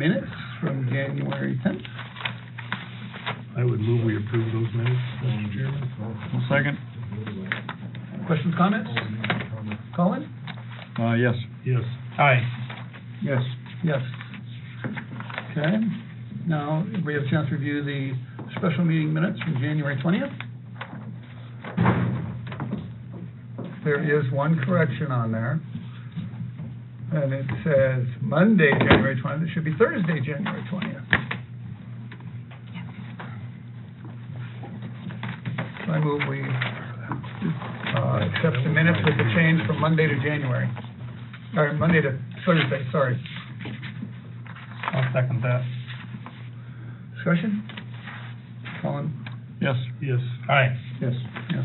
minutes from January 10th. I would move we approve those minutes, Mr. Chairman. Second. Questions, comments? Colin? Yes. Yes. Aye. Yes. Yes. Okay. Now, we have a chance to review the special meeting minutes from January 20th. There is one correction on there. And it says Monday, January 20th. It should be Thursday, January 20th. So I move we accept the minutes with the change from Monday to January. Or Monday to Thursday, sorry. I'll second that. Discussion? Colin? Yes. Yes. Aye. Yes. Yes.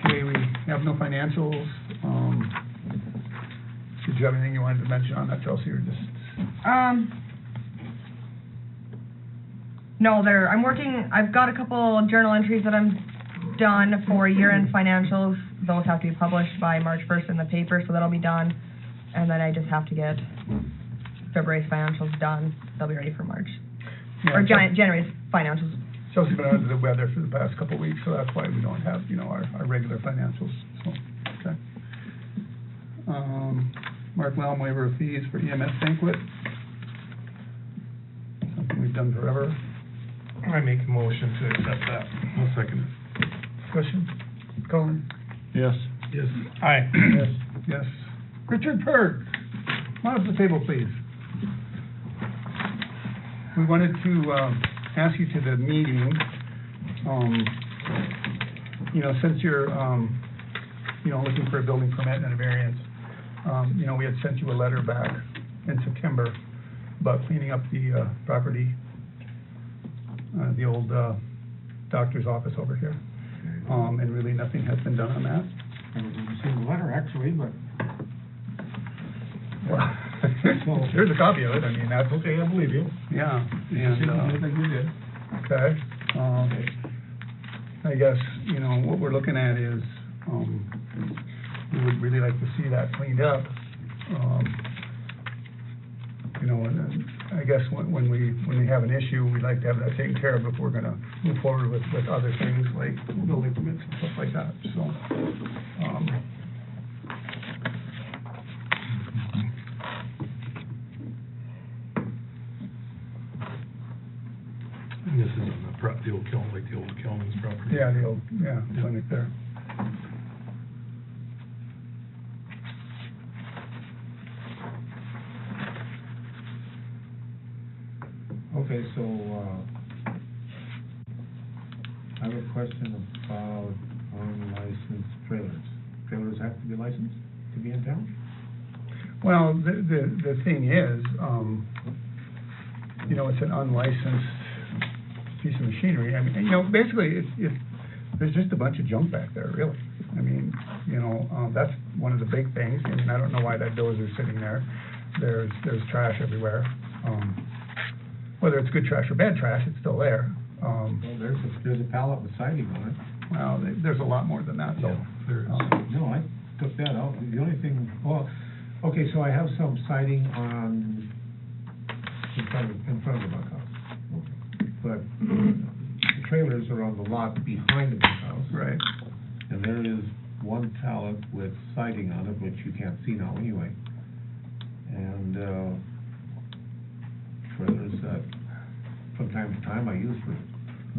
Okay, we have no financials. Did you have anything you wanted to mention on that, Chelsea, or just? No, I've got a couple journal entries that I'm done for year-end financials. Those have to be published by March 1st in the paper, so that'll be done. And then I just have to get February's financials done. They'll be ready for March. Yeah, Or January's financials. Chelsea's been under the weather for the past couple of weeks, so that's why we don't have, our regular financials, so, okay. Mark Lamb waiver of fees for EMS banquet. Something we've done forever. I make a motion to accept that. I'll second it. Discussion? Colin? Yes. Yes. Aye. Yes. Yes. Richard Perg, come on up to the table, please. We wanted to ask you to the meeting, since you're, looking for a building permit and a variance, we had sent you a letter back in September about cleaning up the property, the old doctor's office over here. And really nothing has been done on that. I haven't received the letter, actually, but... Well, here's a copy of it. I mean, that's okay. I believe you. Yeah. And, I think you did. okay. I guess, what we're looking at is, we would really like to see that cleaned up. And I guess when we have an issue, we'd like to have that taken care of before we're gonna move forward with other things like building permits and stuff like that, so, And this is on the old kiln, like the old Kilman's property. yeah, the old, clinic there. Okay, so, I have a question about unlicensed trailers. Trailers have to be licensed to be in town? Well, the thing is, it's an unlicensed piece of machinery. I mean, basically, it's there's just a bunch of junk back there, really. I mean, that's one of the big things. I mean, I don't know why that dozer's sitting there. There's trash everywhere. Whether it's good trash or bad trash, it's still there. Well, there's a pallet with siding on it. Well, there's a lot more than that, though. There is. No, I took that out. The only thing, okay, so I have some siding in front of the bunkhouse. Okay. But the trailers are on the lot behind the bunkhouse. Right. And there is one pallet with siding on it, which you can't see now anyway. And trailers that from time to time I use for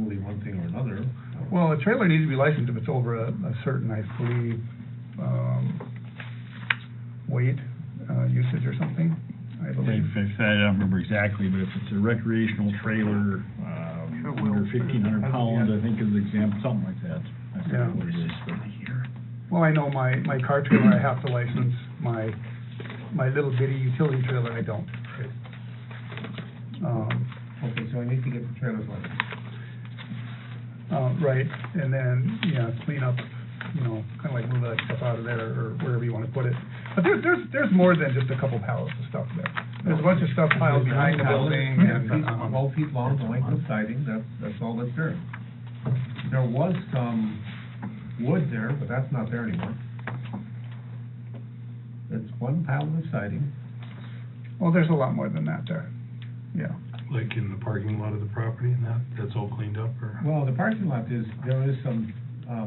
moving one thing or another. Well, a trailer needs to be licensed if it's over a certain, I believe, weight, usage or something, I believe. I don't remember exactly, but if it's a recreational trailer, under 1,500 pounds, I think is the example, something like that. I forget what it is. Well, I know my car trailer I have to license, my little bitty utility trailer I don't. Okay, so I need to get the trailers licensed. Right, and then, clean up, kind of like move that stuff out of there or wherever you want to put it. But there's more than just a couple pallets of stuff there. There's a bunch of stuff piled behind the building and, 12 feet long, the length of siding, that's all that's there. There was some wood there, but that's not there anymore. It's one pallet of siding, Well, there's a lot more than that there, yeah. Like in the parking lot of the property and that's all cleaned up, or? Well, the parking lot there is some,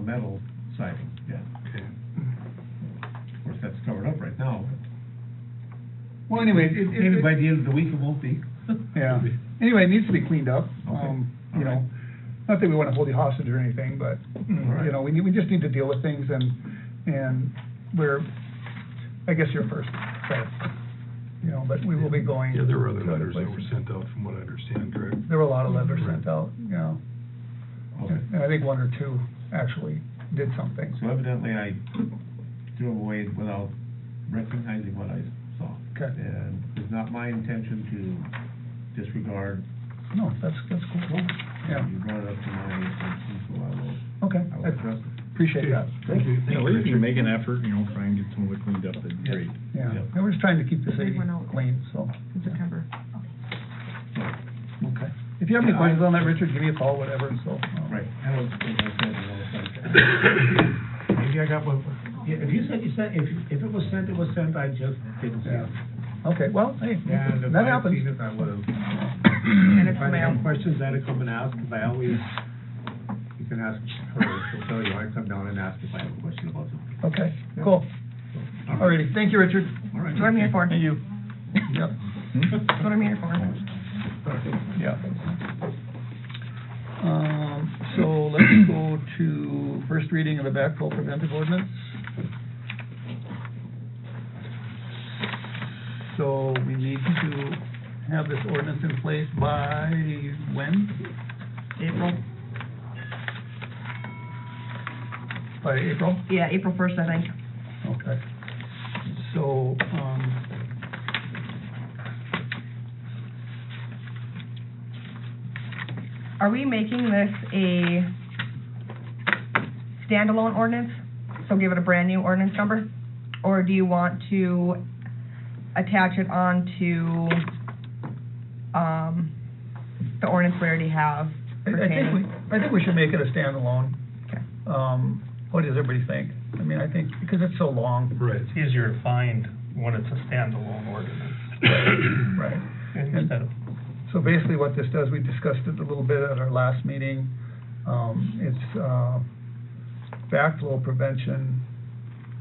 metal siding, yeah. Okay. Of course, that's covered up right now. Well, anyway, Maybe by the end of the week it won't be. yeah, anyway, it needs to be cleaned up, Okay. you know, not that we wanna hold you hostage or anything, but, right. you know, we just need to deal with things and we're, I guess you're first, so, you know, but we will be going. Yeah, there were other to letters that were places. sent out from what I understand, correct? There were a lot of letters sent out, you know, Okay. and I think one or two actually did something. So evidently I threw them away without recognizing what I saw. Okay. And it's not my intention to disregard. No, that's cool, yeah, You brought it up to my attention, so I okay, will I address it. appreciate that. Thank you. You know, we can make an effort, you know, try and get some of it cleaned up, that'd be great. Yeah, Yep. and we're just trying to keep the Big city one out. clean, so, In September. okay. If you have any Yeah, questions on that, Richard, give me a call, whatever, so. Right, I don't think I said it was like. Maybe I got one, yeah, if you said you sent, if it was sent, it was sent, I just didn't see Yeah. it. Okay, well, hey, And if that I had happens. seen it, I would've. And it's If I mail. have questions, I'd come and ask, if I always, you can ask her, she'll tell you, I come down and ask if I have a question about something. Okay, cool. Alrighty, thank you, Richard. All right. That's what I'm here for. Thank you. Yep, That's what I'm here for. yeah. So let's go to first reading of the backflow preventive ordinance. So we need to have this ordinance in place by when? April, By April? yeah, April 1st, I think. Okay. So, Are we making this a standalone ordinance? So give it a brand-new ordinance number? Or do you want to attach it onto, the ordinance we already have pertaining? I think we should make it a standalone. Okay. What does everybody think? I mean, I think, because it's so long. Right. It's easier to find when it's a standalone ordinance Right. instead of, So basically what this does, we discussed it a little bit at our last meeting. It's, backflow prevention,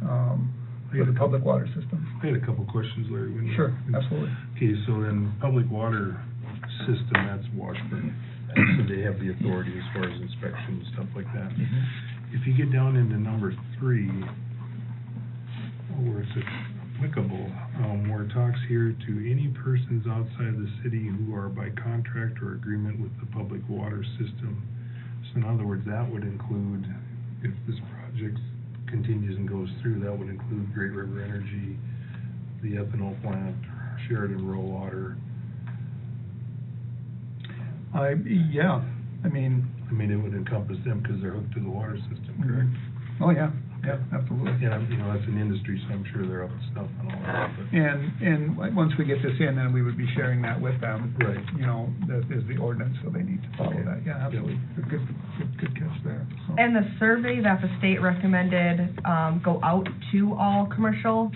for the public water system. I had a couple questions, Larry. when you- Sure, absolutely. Okay, so then public water system, that's Washburn. So they have the authority as far as inspection and stuff like that. If you get down into number 3, where it's applicable, where it talks here to any persons outside the city who are by contract or agreement with the public water system. So in other words, that would include, if this project continues and goes through, that would include Great River Energy, the ethanol plant, Sheridan Rural Water. Yeah, I mean, I mean, it would encompass them because they're hooked to the water system, correct? oh, yeah, absolutely. Yeah, you know, that's an industry, so I'm sure they're up to stuff and all that, but. And once we get this in, then we would be sharing that with them. Right. You know, that is the ordinance, so they need to follow Okay. that. Yeah, absolutely. Good catch there, so. And the survey that the state recommended, go out to all commercial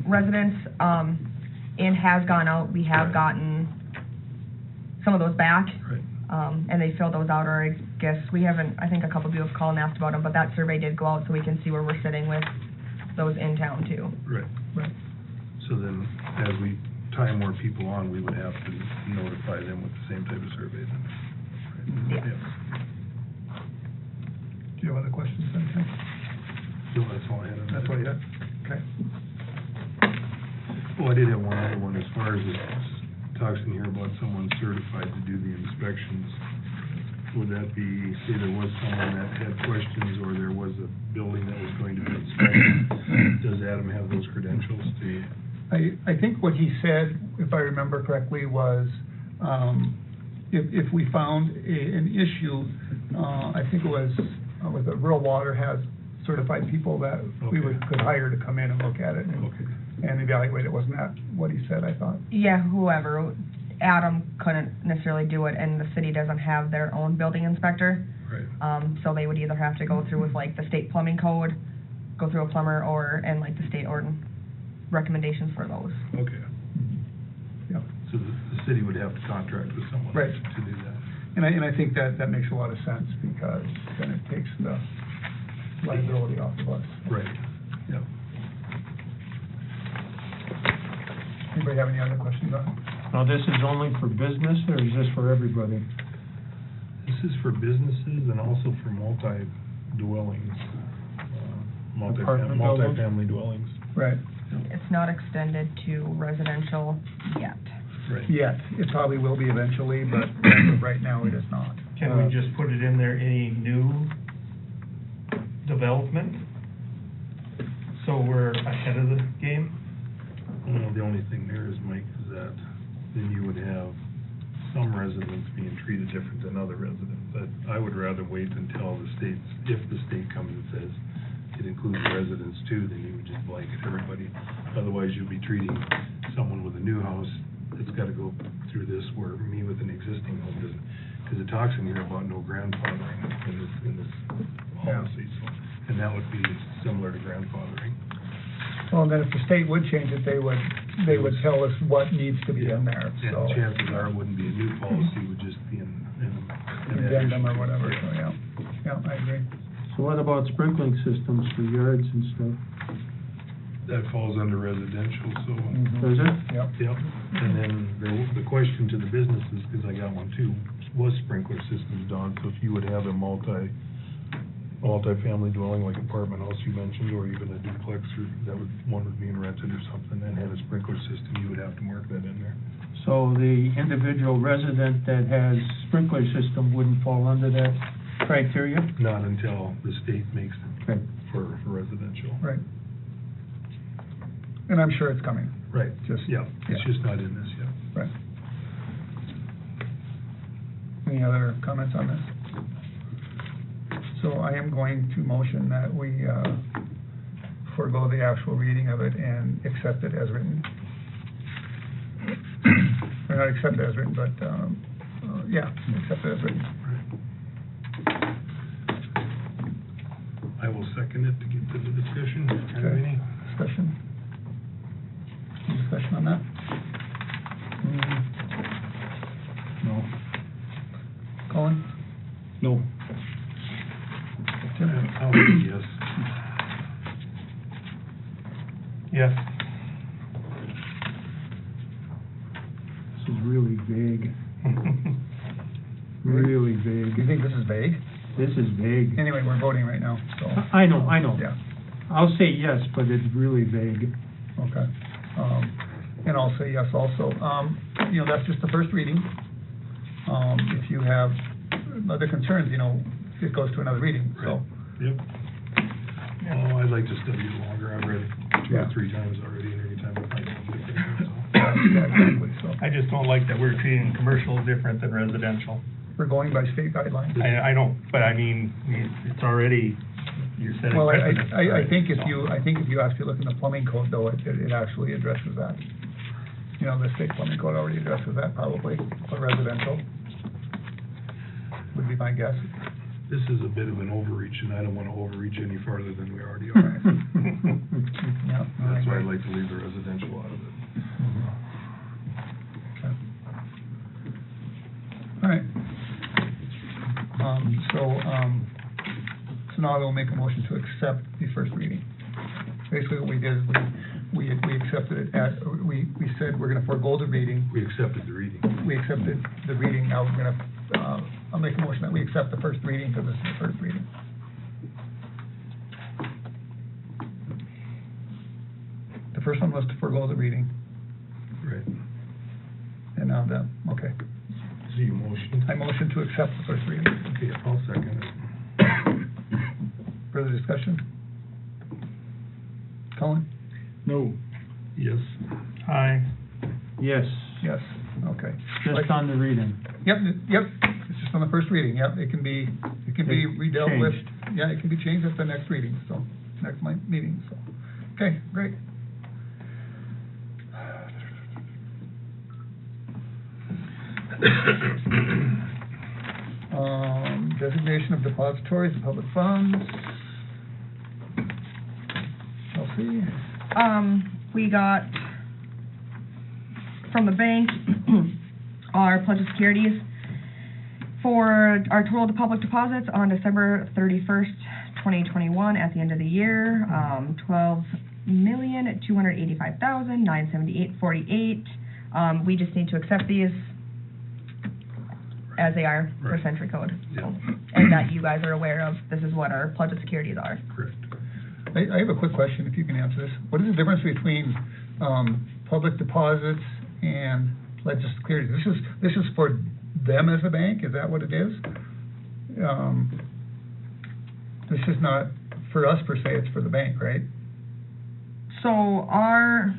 residents, and has gone out, we have Right. gotten some of those back. Right. And they filled those out, or I guess, we haven't, I think a couple people have called and asked about them, but that survey did go out, so we can see where we're sitting with those in town too. Right. Right. So then, as we tie more people on, we would have to notify them with the same type of survey then? Right. Yeah. Do you have other questions then, Tim? No, that's all I had on that. That's all you had? Okay. Oh, I did have one other one, as far as it talks in here about someone certified to do the inspections. Would that be, say there was someone that had questions, or there was a building that was going to be inspected, does Adam have those credentials to? I think what he said, if I remember correctly, was, if we found an issue, I think it was the Rural Water has certified people that we Okay. could hire to come in and look at it Okay. and evaluate it. Wasn't that what he said, I thought? Yeah, whoever, Adam couldn't necessarily do it, and the city doesn't have their own building inspector. Right. So they would either have to go through with like the state plumbing code, go through a plumber, or, and like the state recommendations for those. Okay, Yeah. so the city would have to contract with someone Right. to do that. And I think that makes a lot of sense, because then it takes the liability off of us. Right, yeah. Anybody have any other questions on it? Now, this is only for business, or is this for everybody? This is for businesses and also for multi-dwellings, Apartment buildings? multi-family dwellings. Right. It's not extended to residential yet. Right. Yet, it probably will be eventually, but as of right now, it is not. Can we just put it in there, any new development? So we're ahead of the game? Well, the only thing there is, Mike, is that then you would have some residents being treated different than other residents. But I would rather wait until the state's, if the state comes and says it includes residents too, then you would just blanket everybody. Otherwise, you'll be treating someone with a new house that's gotta go through this, where me with an existing home doesn't. Because it talks in here about no grandfathering in this policy, so, and that would be similar to grandfathering. Well, and then if the state would change it, they would tell us what needs to be in there, so. And chances are it wouldn't be a new policy, it would just be an Addendum or whatever, so, yeah. Yeah, I agree. So what about sprinkling systems for yards and stuff? That falls under residential, so. Does it? Yep. Yep, and then the question to the businesses, because I got one too, was sprinkler systems done? So if you would have a multi-family dwelling, like apartment house you mentioned, or even a duplex, or one was being rented or something, and had a sprinkler system, you would have to mark that in there. So the individual resident that has sprinkler system wouldn't fall under that criteria? Not until the state makes it Okay. for residential. Right. And I'm sure it's coming. Right, Just- yeah, it's yeah. just not in this yet. Right. Any other comments on this? So I am going to motion that we forego the actual reading of it and accept it as written. Or not accept it as written, but, yeah, accept it as written. I will second it to get to the discussion. Have Okay. any? Discussion? Any discussion on that? No. Colin? No. Tim? I'll say yes. Yes. This is really vague, really You vague. think this is vague? This is vague. Anyway, we're voting right now, so, I know. yeah. I'll say yes, but it's really vague. Okay. And I'll say yes also. You know, that's just the first reading. If you have other concerns, you know, it goes to another reading, so. Yep. Oh, I'd like to study it longer. I've read it two Yeah. or three times already, and every time I find something different, so. Yeah, exactly, so. I just don't like that we're treating commercial different than residential. We're going by state guidelines. I don't, but I mean, it's already, you're setting Well, precedent. I think if so. you actually look in the plumbing code, though, it actually addresses that. You know, the state plumbing code already addresses that probably, for residential. Would be my guess. This is a bit of an overreach, and I don't want to overreach any farther than we already are. Yeah. That's why I'd like to leave the residential out of it. Okay. All right. So now I will make a motion to accept the first reading. Basically, what we did is we accepted it we said we're gonna forego the reading. We accepted the reading. We accepted the reading, now we're gonna, I'll make a motion that we accept the first reading, because this is the first reading. The first one was to forego the reading, Right. and now okay. So you motion? I motion to accept the first reading. Okay, I'll second it. Further discussion? Colin? No. Yes. Aye. Yes, Yes, okay. just on the reading. Yep, it's just on the first reading, yep, it can be redealt with. Changed. Yeah, it can be changed at the next reading, so, next meeting, so. Okay, great. Designation of depositories of public funds. Chelsea? we got from the bank our pledge of securities for our total public deposits on December 31st, 2021 at the end of the year, $12,285,978.48. We just need to accept these as they are per Right. century code. Yeah. And that you guys are aware of, this is what our pledge of securities are. Correct. I have a quick question, if you can answer this. What is the difference between, public deposits and pledge of securities? This is for them as a bank, is that what it is? This is not for us per se, it's for the bank, right? So our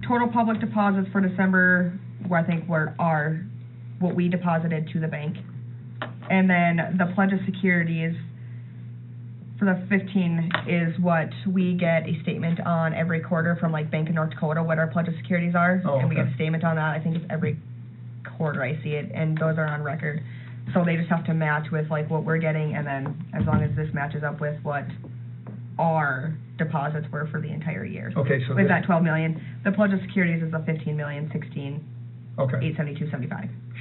total public deposits for December, I think are what we deposited to the bank. And then the pledge of securities for the 15 is what we get a statement on every quarter from like Bank of North Dakota, what our pledge of securities are. Oh, And we get okay. a statement on that, I think it's every quarter I see it, and those are on record. So they just have to match with like what we're getting, and then as long as this matches up with what our deposits were for the entire year. Okay, so With this- that 12 million, the pledge of securities is the 15,016,872.75. Okay,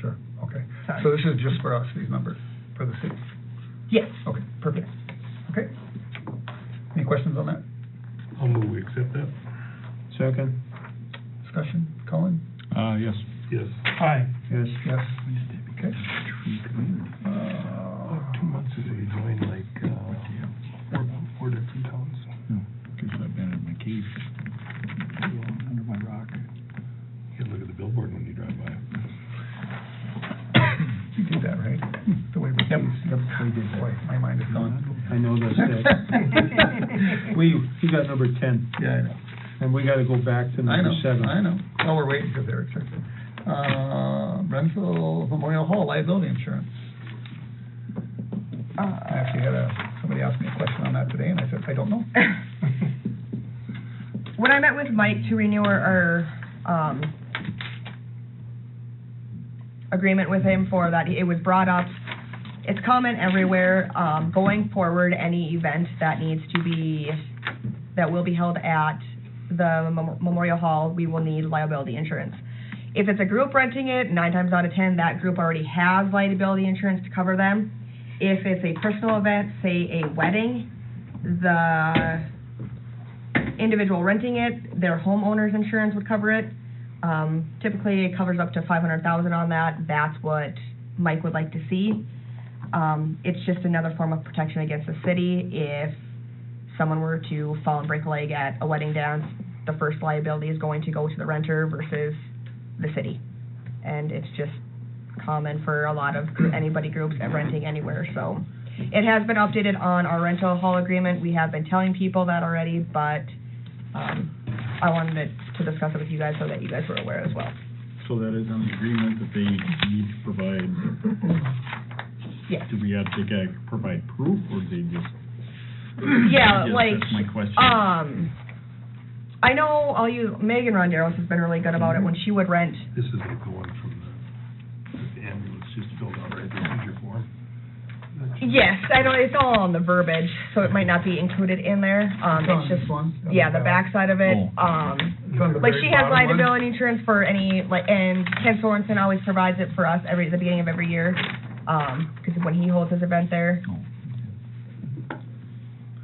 sure, okay. Sorry. So this is just for us, these numbers, for the city? Yes. Okay, perfect. Okay. Any questions on that? I'll move, we accept that? Second. Discussion? Colin? Yes. Yes. Aye. Yes. Yes. Okay. 2 months ago, you joined like, four different towns. No, because I've been in my cave, under my rock. You gotta look at the billboard when you drive by. You did that, right? The way we Yep, use. yep, we did that. Boy, my mind is gone. I know those stats. We got number 10, Yeah, I know. and we gotta go back to I number know, 7. I know. Oh, we're waiting because they're accepted. Rental Memorial Hall liability insurance. I actually had somebody ask me a question on that today, and I said, I don't know. When I met with Mike to renew our agreement with him for that, it was brought up, it's common everywhere, going forward, any event that will be held at the Memorial Hall, we will need liability insurance. If it's a group renting it, 9 times out of 10, that group already has liability insurance to cover them. If it's a personal event, say a wedding, the individual renting it, their homeowner's insurance would cover it. Typically, it covers up to $500,000 on that. That's what Mike would like to see. It's just another form of protection against the city. If someone were to fall and break a leg at a wedding dance, the first liability is going to go to the renter versus the city. And it's just common for a lot of anybody groups at renting anywhere. So it has been updated on our rental hall agreement. We have been telling people that already, but I wanted to discuss it with you guys so that you guys were aware as well. So that is on the agreement that they need to provide, Yes. do we have to provide proof, or do they just? Yeah, I guess like, that's my question. I know Megan Ronderos has been really good about it when she would rent. This is like the one from the ambulance, just filled out right there, here's your form. Yes, I know, it's all on the verbiage, so it might not be included in there. It's on It's this just, one? yeah, the backside of it. Oh. It's on the Like very she has bottom one? liability insurance for any, like, and Ken Sorensen always provides it for us the beginning of every year, because when he holds his event there, Oh.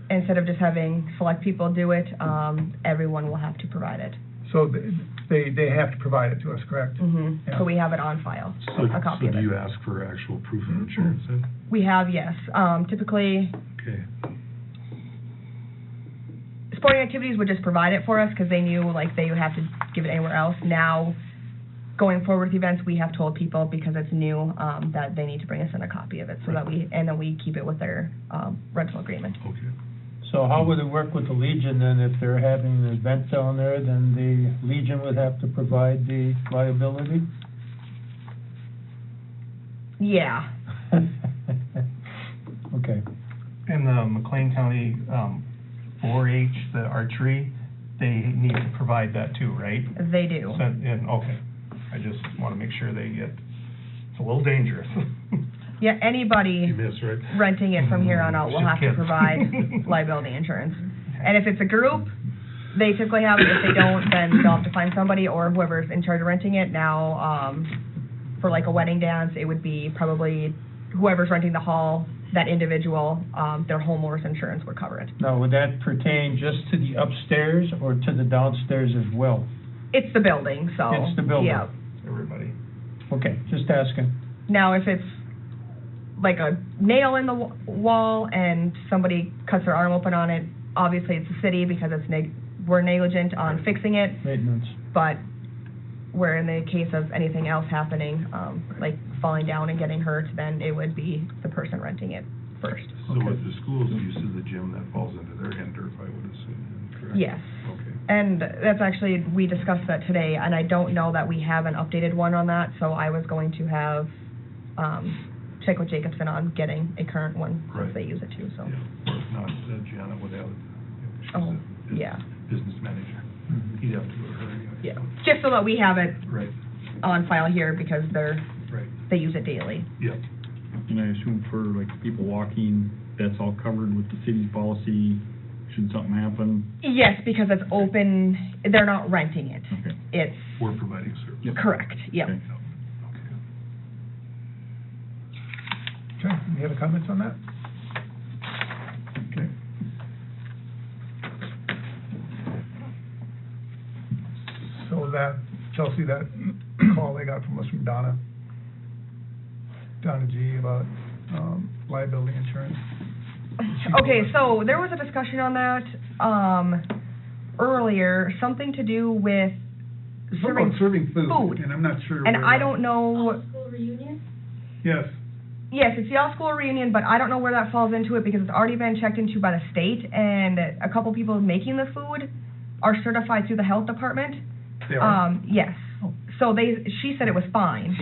instead of just having select people do it, everyone will have to provide it. So they have to provide it to us, correct? Yeah. So we have it on file, a copy So of do it. you ask for actual proof of insurance then? We have, yes. Typically, Okay. sporting activities would just provide it for us because they knew, like, they would have to give it anywhere else. Now, going forward with events, we have told people, because it's new, that they need to bring us in a copy of it, so that and then we keep it with their rental agreement. Okay. So how would it work with the Legion then? If they're having an event down there, then the Legion would have to provide the liability? Yeah. Okay. In the McLean County, 4-H, the archery, they need to provide that too, right? They do. Okay, I just wanna make sure it's a little dangerous. Yeah, anybody You missed, right? renting it from here on out will Just have to kidding. provide liability insurance. And if it's a group, They typically have it. If they don't, then they'll have to find somebody or whoever's in charge of renting it. Now, for like a wedding dance, it would be probably whoever's renting the hall, that individual, their homeowner's insurance would cover it. Now, would that pertain just to the upstairs or to the downstairs as well? It's the building, so. It's the building. Yeah. Everybody. Okay, just asking. Now, if it's like a nail in the wall and somebody cuts their arm open on it, obviously it's the city because it's we're negligent on fixing it, Maintenance. but where in the case of anything else happening, like falling down and getting hurt, then it would be the person renting it first. So with the school's use of the gym, that falls into their NDRF, I would assume, correct? Yes. Okay. And that's actually, we discussed that today, and I don't know that we have an updated one on that, so I was going to have, check with Jacobson on getting a current one, Right. if they use it too, so. Yeah, or if not, Janet would have, she's Oh, a yeah. business manager. He'd have to go to her anyway. Yeah, just so that we have it Right, on file here, because right, they use it daily. yep. And I assume for like people walking, that's all covered with the city's policy, should something happen? Yes, because it's open, they're not renting it. Okay. It's, We're providing service. Yep. correct, yep. Okay. Okay, any other comments on that? Okay. So that, Chelsea, that call I got from us from Donna G about, liability insurance. Okay, so there was a discussion on that, earlier, something to do with Something about serving food, food. and I'm not sure. And where I that- don't know, School reunion? Yes, yes, it's the all-school reunion, but I don't know where that falls into it because it's already been checked into by the state, and a couple people making the food are certified through the health department. they are. Yes. Oh. So she said it was fine.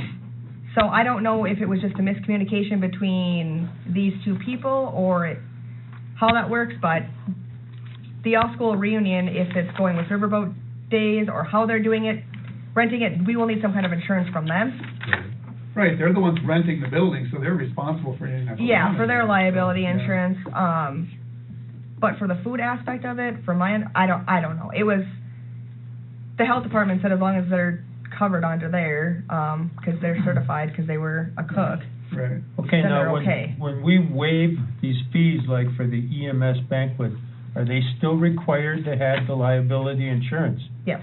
So I don't know if it was just a miscommunication between these two people or how that works, but the all-school reunion, if it's going with Riverboat Days or how they're doing it, renting it, we will need some kind of insurance from them. Right, they're the ones renting the building, so they're responsible for anything that goes on. Yeah, for in their there. liability Yeah. insurance. But for the food aspect of it, for my, I don't know. It was, the health department said as long as they're covered under there, because they're certified, because they were a cook. Right. Okay, Then now, they're okay. when we waive these fees, like for the EMS banquet, are they still required to have the liability insurance? Yes,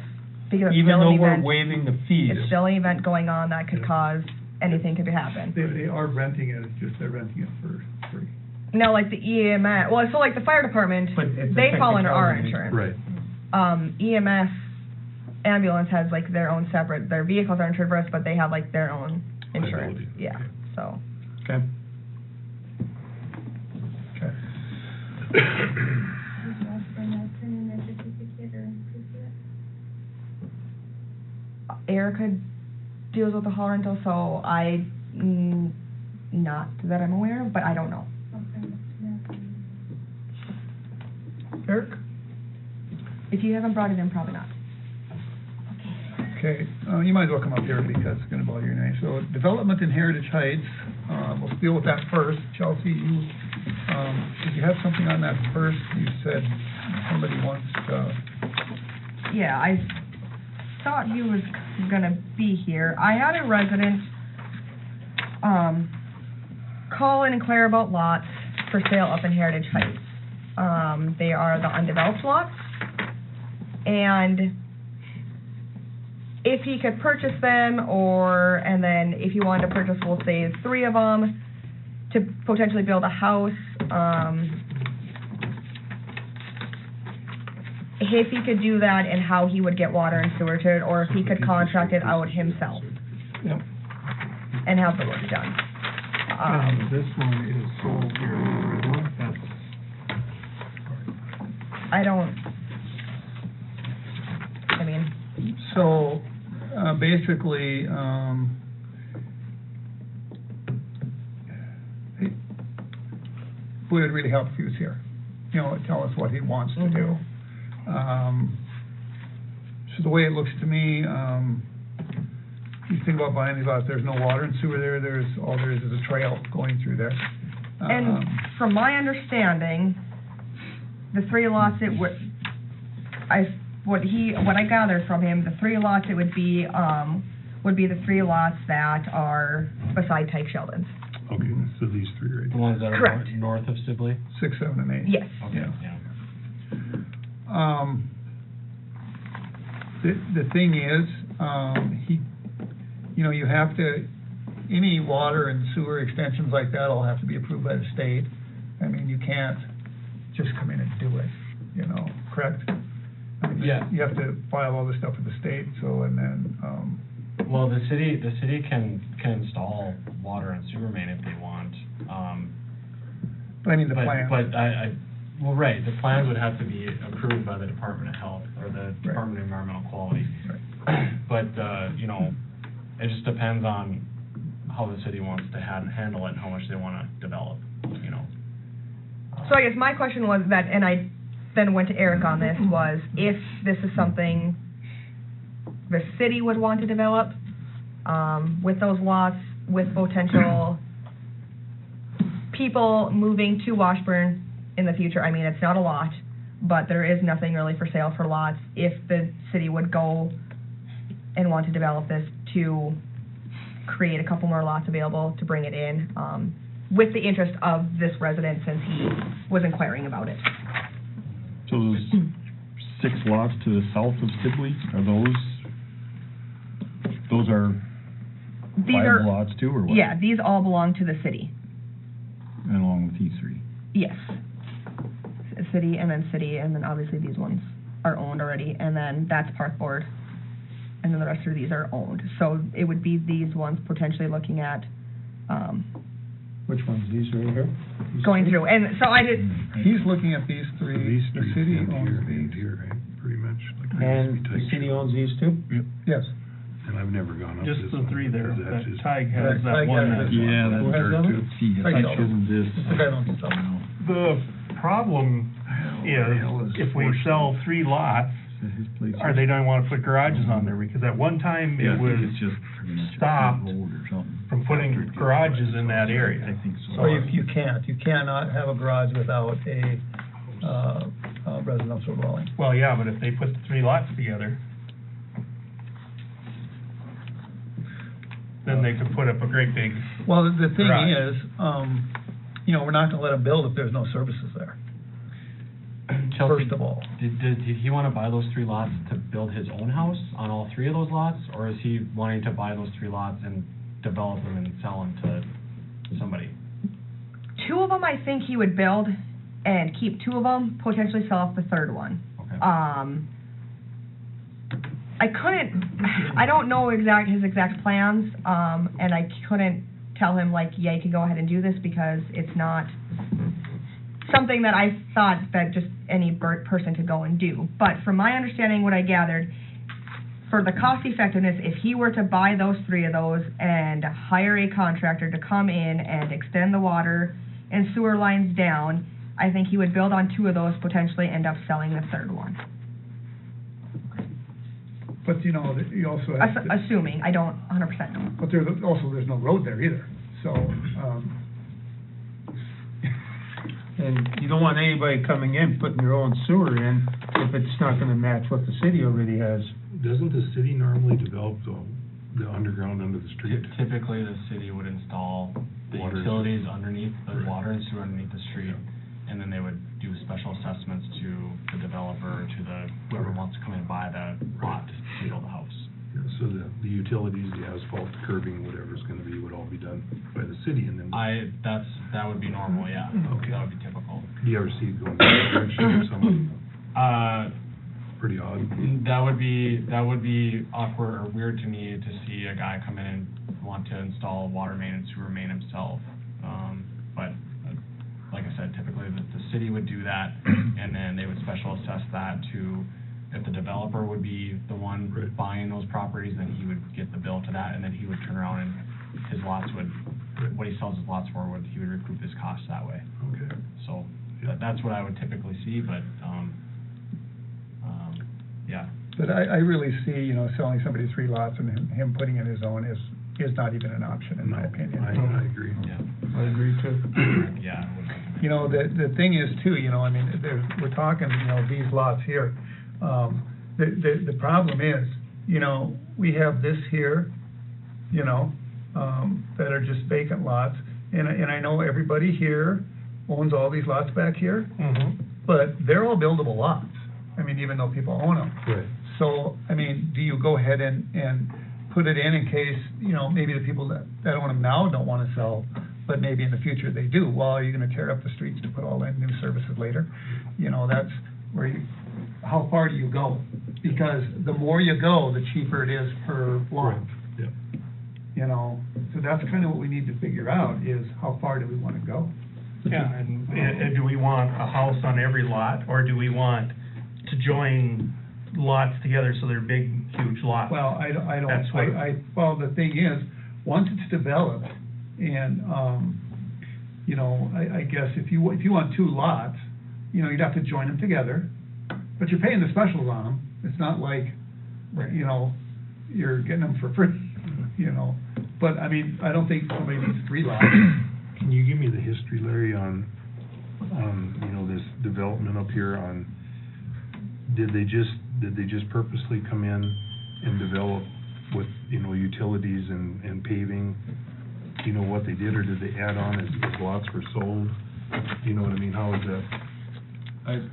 because it's Even still though an we're event. waiving the fees? It's still an event going on that could cause anything could happen. They are renting it, it's just they're renting it for free. No, like the EMS, well, so like the fire department, But it's a they fall under our technicality. insurance. Right. EMS ambulance has like their own separate, their vehicles are insured for us, but they have like their own insurance. Liability. Yeah, so. Okay. Okay. Did you ask for an turn in their certificate or proof of it? Erica deals with the hall rental, so not that I'm aware of, but I don't know. Okay, yeah. Eric? If you haven't brought it in, probably not. Okay, you might as well come up here because it's gonna bother your name. So, development in Heritage Heights, we'll deal with that first. Chelsea, did you have something on that first? You said somebody wants to, Yeah, I thought he was gonna be here. I had a resident, call and inquire about lots for sale up in Heritage Heights. They are the undeveloped lots, and if he could purchase them, and then if he wanted to purchase, we'll say, 3 of them, to potentially build a house, if he could do that and how he would get water and sewer to it, or if he could contract it out himself Yep. and have the work done. This one is sold here in Riverwood. That's I mean, so, basically, would it really help if he was here? You know, tell us what he wants to do. So the way it looks to me, you think about buying these lots, there's no water and sewer there, all there is a trail going through there. and from my understanding, the 3 lots, what I gathered from him, the 3 lots, it would be the 3 lots that are beside Tyke Sheldon's. Okay, so these three right The here. ones that are Correct. north of Sibley? 6, 7, and 8. Yes. Okay, Yeah. yeah. The thing is, you have to, any water and sewer extensions like that all have to be approved by the state. I mean, you can't just come in and do it, correct? I mean, Yeah. You have to file all this stuff with the state, so, and then, Well, the city can install water and sewer main if they want. but I mean, the But plan. well, right, the plans would have to be approved by the Department of Health or the Department of Environmental Quality. But, it just depends on how the city wants to handle it and how much they wanna develop, So I guess my question was that, and I then went to Eric on this, was if this is something the city would want to develop, with those lots, with potential people moving to Washburn in the future. I mean, it's not a lot, but there is nothing really for sale for lots. If the city would go and want to develop this to create a couple more lots available to bring it in, with the interest of this resident since he was inquiring about it. So those 6 lots to the south of Sibley, are those are These are, viable lots too, or what? yeah, these all belong to the city. And along with these 3? Yes. City, and then obviously these ones are owned already, and then that's Park Board, and then the rest of these are owned. So it would be these ones potentially looking at, Which ones, these right here? These going three? through. And so I did, He's looking at these So 3, these the 3 city end owns here and these. here, right, pretty much. Like there And used to the be Tyke city Sheldon. owns these too? Yes. And I've never gone up Just this the one, 3 there, because that's that just- Tig has, That that Tig one. has that- this one. Yeah, that's Who has dirt that too. one? See, Tyke Tyke Sheldon. Sheldon's this. The guy owns this one. The problem is, if we sell 3 lots, His place are is- they don't wanna put garages on there? Because at one time, Yeah, I it think was it's just pretty much a stopped road or something. from putting After it gets garages by, in that so area. I think so. So you cannot have a garage without a residential dwelling. Well, yeah, but if they put the 3 lots together, then they could put up a great big, Well, the thing Garage. is, we're not gonna let him build if there's no services there, Chelsea, first of all. did he wanna buy those 3 lots to build his own house on all 3 of those lots? Or is he wanting to buy those 3 lots and develop them and sell them to somebody? 2 of them I think he would build and keep 2 of them, potentially sell off the 3rd one. Okay. I don't know his exact plans, and I couldn't tell him like, yeah, you can go ahead and do this because it's not something that I thought that just any person could go and do. But from my understanding, what I gathered, for the cost effectiveness, if he were to buy those 3 of those and hire a contractor to come in and extend the water and sewer lines down, I think he would build on 2 of those, potentially end up selling the 3rd one. But, you also have to, Assuming, I don't 100% know. but there's no road there either, so, And you don't want anybody coming in, putting their own sewer in, if it's not gonna match what the city already has. Doesn't the city normally develop the underground under the street? Typically, the city would install the Water. utilities underneath, the Right. water and sewer underneath the street, and then they would do special assessments to the developer, to whoever wants to come in and buy the lot to build the house. Yeah, so the utilities, the asphalt, the curbing, whatever's gonna be, would all be done by the city, and then, That would be normal, yeah. Okay. That would be typical. do you ever see it going that direction or something pretty odd? That would be awkward or weird to me to see a guy come in and want to install water main and sewer main himself. But like I said, typically the city would do that, and then they would special assess that to, if the developer would be the one Right. buying those properties, then he would get the bill to that, and then he would turn around and his lots would, what he sells his lots for, he would recoup his costs that way. Okay. So, that's what I would typically see, but, yeah. but I really see, selling somebody 3 lots and him putting in his own is not even an option, in my opinion. I agree. Yeah. I agree too. Yeah, I would recommend. The thing is too, we're talking, these lots here, the problem is, you know, we have this here, you know, that are just vacant lots, and I know everybody here owns all these lots back here, but they're all buildable lots. I mean, even though people own them. Right. So, I mean, do you go ahead and put it in case, you know, maybe the people that own them now don't wanna sell, but maybe in the future they do? Well, are you gonna tear up the streets to put all in new services later? You know, that's where how far do you go? Because the more you go, the cheaper it is per lot. Right. Yeah. You know, so that's kind of what we need to figure out, is how far do we wanna go? Yeah, and do we want a house on every lot, or do we want to join lots together so they're big, huge lots? Well, I don't, That's what- well, the thing is, once it's developed, and, you know, I guess if you want 2 lots, you know, you'd have to join them together, but you're paying the specials on them. It's not like, you know, you're getting them for free, you know? But, I mean, I don't think somebody needs 3 lots. Can you give me the history, Larry, on, you know, this development up here on, did they just purposely come in and develop with, you know, utilities and paving? Do you know what they did, or did they add on as lots were sold? Do you know what I mean? How is that?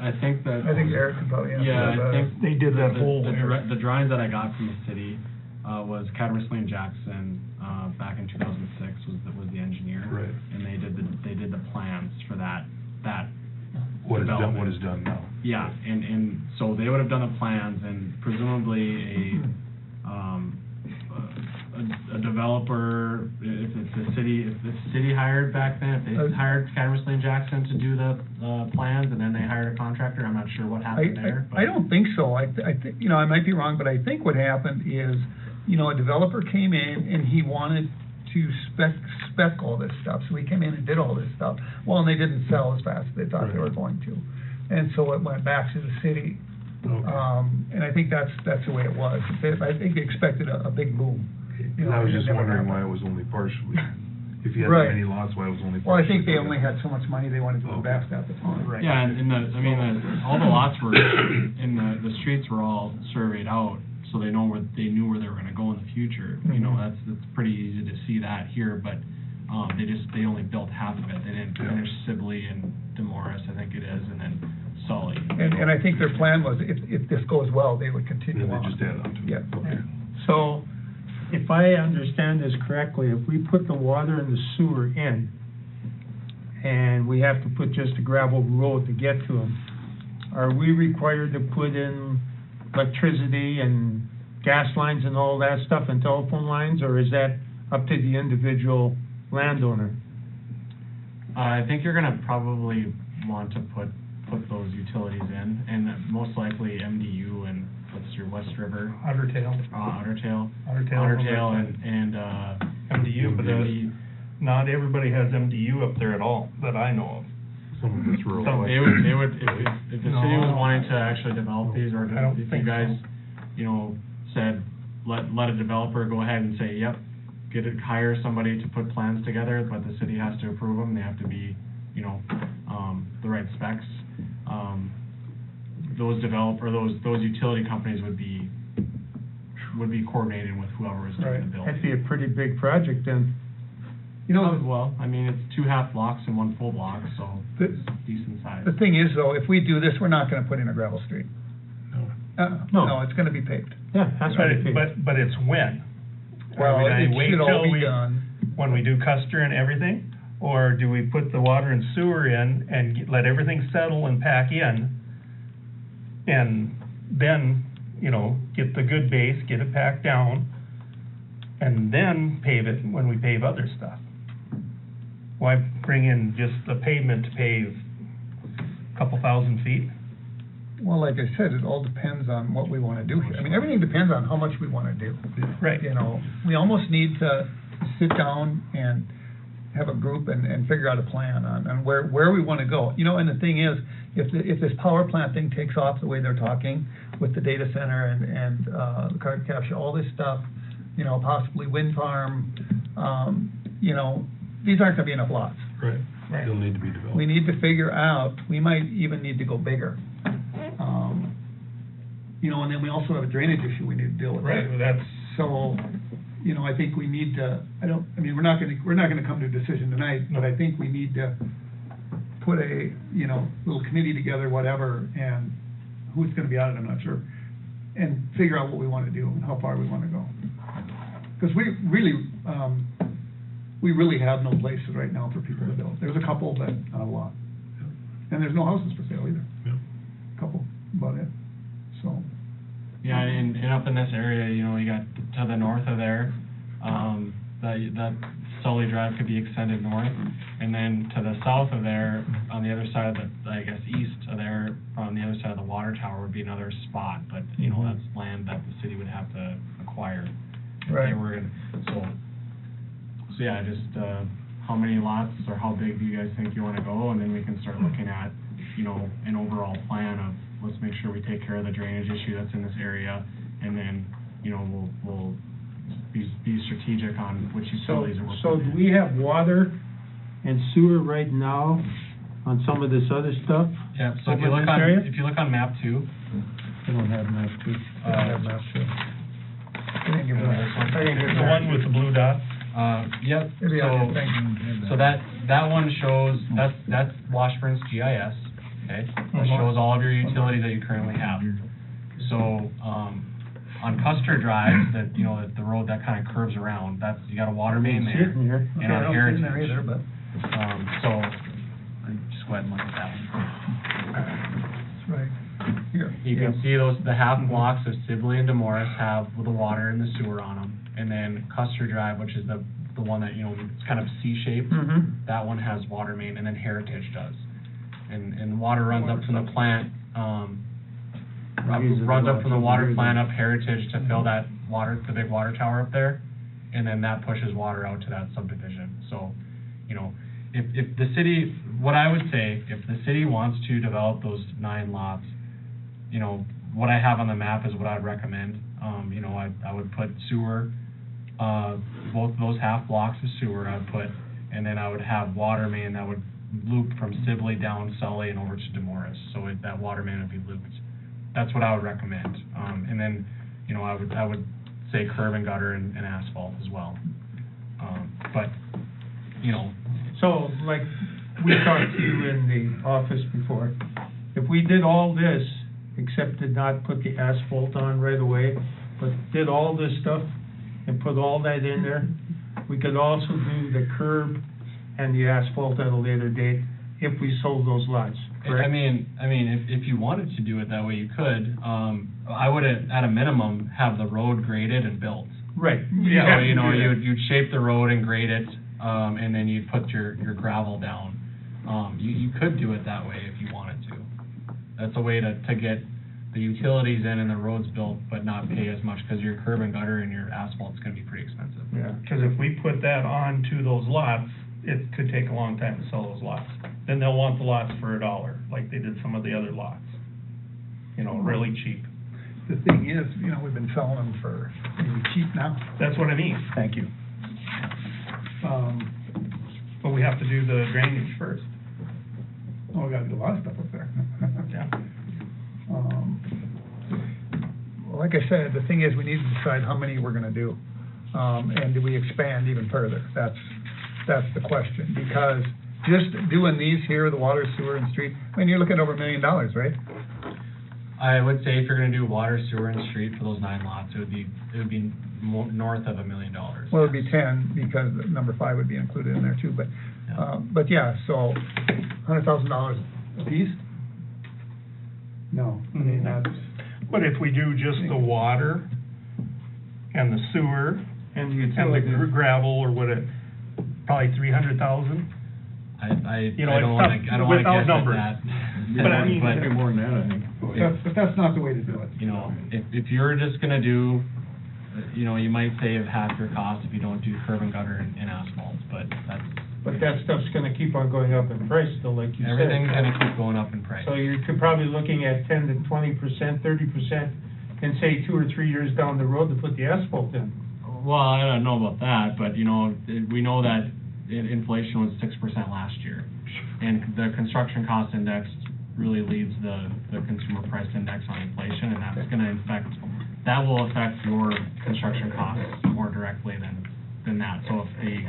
I think that. I think Eric could probably answer Yeah, that. I think. They did that the- whole the area. dra- The drawings that I got from the city, was Cattermas Lane Jackson, back in 2006 was the engineer. Right. And they did the plans for that What is done, development. what is done now? Yeah, and so they would have done the plans, and presumably a developer, if the city hired back then, if they hired Cattermas Lane Jackson to do the plans, and then they hired a contractor, I'm not sure what happened there. I don't think so. I think, you know, I might be wrong, but I think what happened is, you know, a developer came in and he wanted to spec all this stuff, so he came in and did all this stuff. Well, and they didn't sell as fast as they thought they were going to. And so it went back to the city. Okay. And I think that's the way it was. I think they expected a big boom. You know, I was and it just never wondering happened. why it was only partially, if you had Right. that many lots, why it was only partially. Well, I think they only had so much money, they wanted to invest at the time. Yeah, and all the lots were, the streets were all surveyed out, so they knew where they were gonna go in the future. You know, that's pretty easy to see that here, but, they only built half of it. They didn't finish Sibley and Demoris, I think it is, and then Sully. And I think their plan was, if this goes well, they would continue Then on. they just add on to it. Yeah. Okay. So, if I understand this correctly, if we put the water and the sewer in, and we have to put just a gravel road to get to them, are we required to put in electricity and gas lines and all that stuff and telephone lines, or is that up to the individual landowner? I think you're gonna probably want to put those utilities in, and most likely MDU and what's your West River? Otter Tail. Otter Tail and MDU, but not everybody has MDU up there at all, that I know of. Some of it's rural. They would, if the city was wanting to actually develop these, or I don't if you think guys, so. you know, said, let a developer go ahead and say, yep, hire somebody to put plans together, but the city has to approve them, they have to be, you know, the right specs. Those utility companies would be coordinating with whoever is doing the building. That'd be a pretty big project then. You know, Well, I mean, it's 2 half blocks and 1 full block, so the, it's decent size. the thing is though, if we do this, we're not gonna put in a gravel street. No. No, it's gonna be paved. Yeah, that's what it is. But it's when? Well, Are we gonna it wait should all till be done. when we do Custer and everything? Or do we put the water and sewer in and let everything settle and pack in? And then, you know, get the good base, get it packed down, and then pave it when we pave other stuff? Why bring in just the pavement to pave a couple thousand feet? Well, like I said, it all depends on what we wanna do here. I mean, everything depends on how much we wanna do. Right. You know, we almost need to sit down and have a group and figure out a plan on where we wanna go. You know, and the thing is, if this power plant thing takes off the way they're talking with the data center and the carbon capture, all this stuff, you know, possibly wind farm, you know, these aren't gonna be enough lots. Right. They'll need to be developed. We need to figure out, we might even need to go bigger. you know, and then we also have a drainage issue we need to deal with. Right, that's, So, you know, I think we need to, we're not gonna come to a decision tonight, but I think we need to put a, you know, little committee together, whatever, and who's gonna be on it, I'm not sure, and figure out what we wanna do and how far we wanna go. Because we really have no places right now for people to build. There's a couple, but not a lot. And there's no houses for sale either. Yep. Couple, about it, so. Yeah, and up in this area, you know, you got to the north of there, that Sully Drive could be extended north, and then to the south of there, on the other side of the, I guess, east of there, on the other side of the water tower would be another spot, but, you know, that's land that the city would have to acquire. If Right. They were gonna, so yeah, just, how many lots or how big do you guys think you wanna go, and then we can start looking at, you know, an overall plan of, let's make sure we take care of the drainage issue that's in this area, and then, you know, we'll be strategic on which utilities we're So putting do in. we have water and sewer right now on some of this other stuff? Yeah, so if you over look this on, area? if you look on map 2, I don't have enough to. the one with the blue dot. Yep, Maybe I didn't think. so that one shows, that's Washburn's GIS, okay? That shows all of your utilities that you currently have. So, on Custer Drive, that, you know, the road that kind of curves around, that's, you got a water main See it there. in here. And on Heritage. Either, but. So, just go ahead and look at that one. That's right, here. You can see those, the half blocks of Sibley and Demoris have the water and the sewer on them. And then Custer Drive, which is the one that, you know, it's kind of C-shaped, that one has water main, and then Heritage does. And water runs up from the plant, runs up from the water plant up Heritage to fill that water, the big water tower up there, and then that pushes water out to that subdivision. So, you know, if the city, what I would say, if the city wants to develop those 9 lots, you know, what I have on the map is what I'd recommend. You know, I would put sewer, both of those half blocks of sewer I'd put, and then I would have water main that would loop from Sibley down Sully and over to Demoris, so that water main would be looped. That's what I would recommend. And then, you know, I would say curb and gutter and asphalt as well. But, you know. So, like, we talked to you in the office before, if we did all this, except did not put the asphalt on right away, but did all this stuff and put all that in there, we could also do the curb and the asphalt at a later date if we sold those lots, correct? I mean, if you wanted to do it that way, you could. I would, at a minimum, have the road graded and built. Right. So, you know, you'd shape the road and grade it, and then you'd put your gravel down. You could do it that way if you wanted to. That's a way to get the utilities in and the roads built, but not pay as much, because your curb and gutter and your asphalt's gonna be pretty expensive. Yeah. Because if we put that on to those lots, it could take a long time to sell those lots. Then they'll want the lots for $1, like they did some of the other lots. You know, really cheap. The thing is, you know, we've been selling them for maybe cheap now. That's what I mean. Thank you. But we have to do the drainage first. Oh, we gotta do a lot of stuff up there. Yeah. Well, like I said, the thing is, we need to decide how many we're gonna do. And do we expand even further? That's the question, because just doing these here, the water, sewer, and street, I mean, you're looking at over $1 million, right? I would say if you're gonna do water, sewer, and street for those 9 lots, it would be north of $1 million. Well, it'd be 10, because number 5 would be included in there too, but yeah, so $100,000 a piece? No, I mean, that's, But if we do just the water and the sewer And the and the utilities. gravel, or what probably 300,000? You know, I don't it's wanna, tough I don't wanna without guess numbers. at that. But I mean, Maybe more than that, I think. but that's not the way to do it. You know, if you're just gonna do, you know, you might save half your cost if you don't do curb and gutter and asphalt, but that's. But that stuff's gonna keep on going up in price still, like you said. Everything's gonna keep going up in price. So you could probably looking at 10 to 20%, 30%, and say 2 or 3 years down the road to put the asphalt in. Well, I don't know about that, but, you know, we know that inflation was 6% last year. And the construction cost index really leads the consumer price index on inflation, and that will affect your construction costs more directly than that. So if the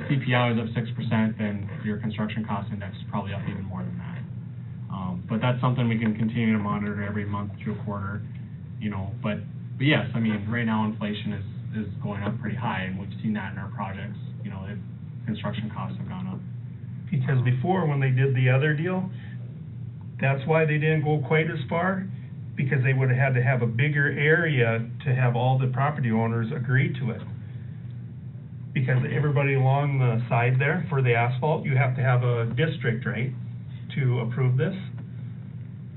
CPI is up 6%, then your construction cost index is probably up even more than that. But that's something we can continue to monitor every month to a quarter, you know, but yes, I mean, right now inflation is going up pretty high, and we've seen that in our projects, you know, construction costs have gone up. Because before, when they did the other deal, that's why they didn't go quite as far, because they would have had to have a bigger area to have all the property owners agree to it. Because everybody along the side there for the asphalt, you have to have a district, right, to approve this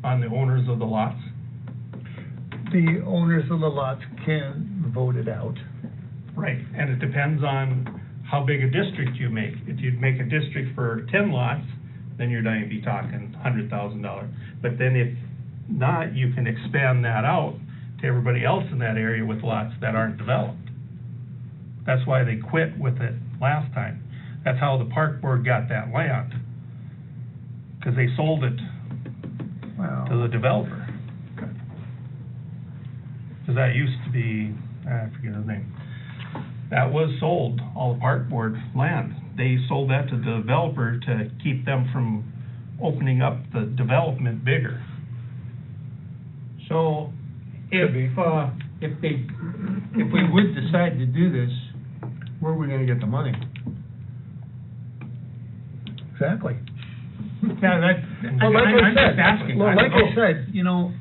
on the owners of the lots? The owners of the lots can vote it out. Right, and it depends on how big a district you make. If you make a district for 10 lots, then you're going to be talking $100,000. But then if not, you can expand that out to everybody else in that area with lots that aren't developed. That's why they quit with it last time. That's how the park board got that land, because they sold it to the developer. Because that used to be, I forget his name. That was sold, all the park board land. They sold that to the developer to keep them from opening up the development bigger. So, if we would decide to do this, where are we gonna get the money? Exactly. Yeah, I'm just asking. Well, I like don't I know. said, you know,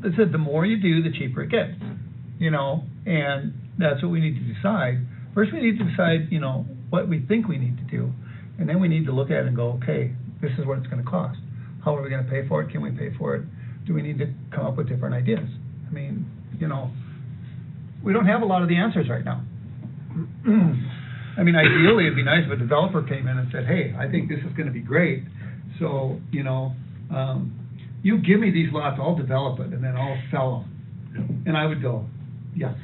I said, the more you do, the cheaper it gets, you know, and that's what we need to decide. First, we need to decide, you know, what we think we need to do, and then we need to look at it and go, okay, this is what it's gonna cost. How are we gonna pay for it? Can we pay for it? Do we need to come up with different ideas? I mean, you know, we don't have a lot of the answers right now. I mean, ideally, it'd be nice if a developer came in and said, hey, I think this is gonna be great, so, you know, you give me these lots, I'll develop it, and then I'll sell them. And I would go, yes,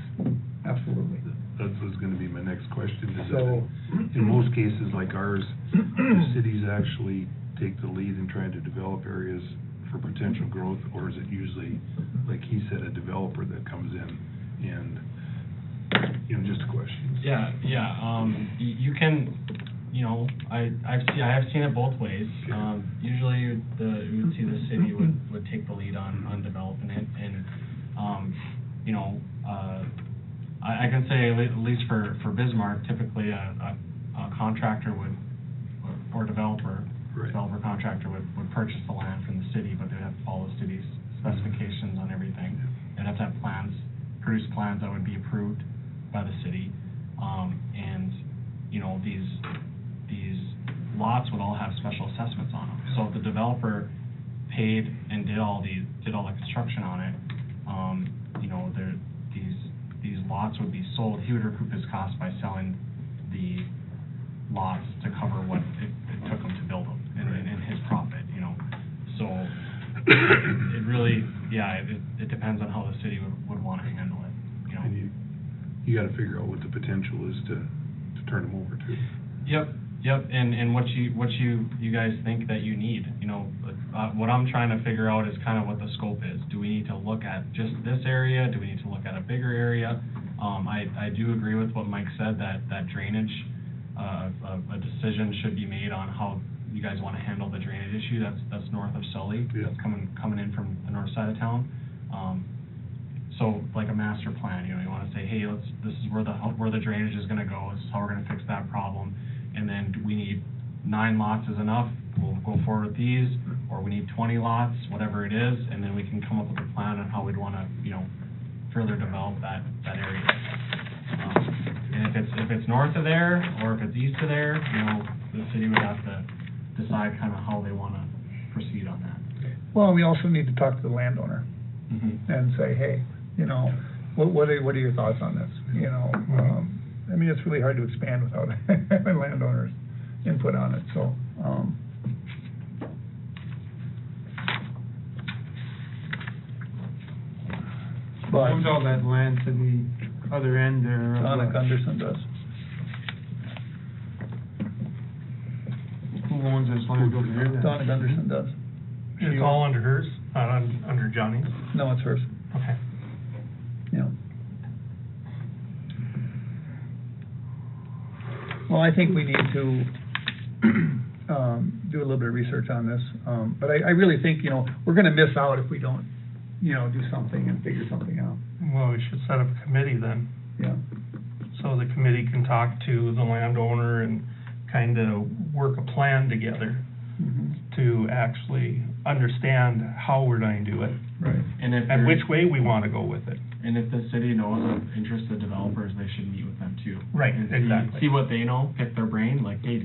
absolutely. That was gonna be my next question, is So- that in most cases like ours, the cities actually take the lead in trying to develop areas for potential growth, or is it usually, like he said, a developer that comes in and, you know, just a question. Yeah, you can, you know, I have seen it both ways. Usually you would see the city would take the lead on developing it, and, you know, I can say at least for Bismarck, typically a contractor or developer contractor would purchase the land from the city, but they'd have to follow the city's specifications on everything. They'd have to have plans, produce plans that would be approved by the city, and, you know, these lots would all have special assessments on them. So if the developer paid and did all the construction on it, you know, these lots would be sold. He would recoup his costs by selling the lots to cover what it took him to build them, and his profit, you know. So it really, it depends on how the city would want to handle it, you know. And you gotta figure out what the potential is to turn them over to. Yep, and what you guys think that you need, you know. What I'm trying to figure out is kind of what the scope is. Do we need to look at just this area? Do we need to look at a bigger area? I do agree with what Mike said, that drainage, a decision should be made on how you guys want to handle the drainage issue. That's north of Sully. Yeah. That's coming in from the north side of town. So like a master plan, you know, you want to say, hey, this is where the drainage is going to go. This is how we're going to fix that problem. And then we need 9 lots is enough. We'll go forward with these, or we need 20 lots, whatever it is, and then we can come up with a plan on how we'd want to, you know, further develop that area. And if it's north of there, or if it's east of there, you know, the city would have to decide kind of how they want to proceed on that. Well, we also need to talk to the landowner and say, hey, you know, what are your thoughts on this? You know, I mean, it's really hard to expand without having landowners' input on it, so, but Owns all that land to the other end there. Donna Gunderson does. Who owns this land over here then? Donna Gunderson does. It's all under hers, not under Johnny's? No, it's hers, Okay. yeah. Well, I think we need to, do a little bit of research on this, but I really think, we're gonna miss out if we don't, do something and figure something out, Well, we should set up a committee then, yeah. so the committee can talk to the landowner and kind of work a plan together Mhm. to actually understand how we're going to do it, Right. And if and there- which way we want to go with it. And if the city knows of interested developers, they should meet with them too. Right, And see- exactly. See what they know, pick their brain, like, hey,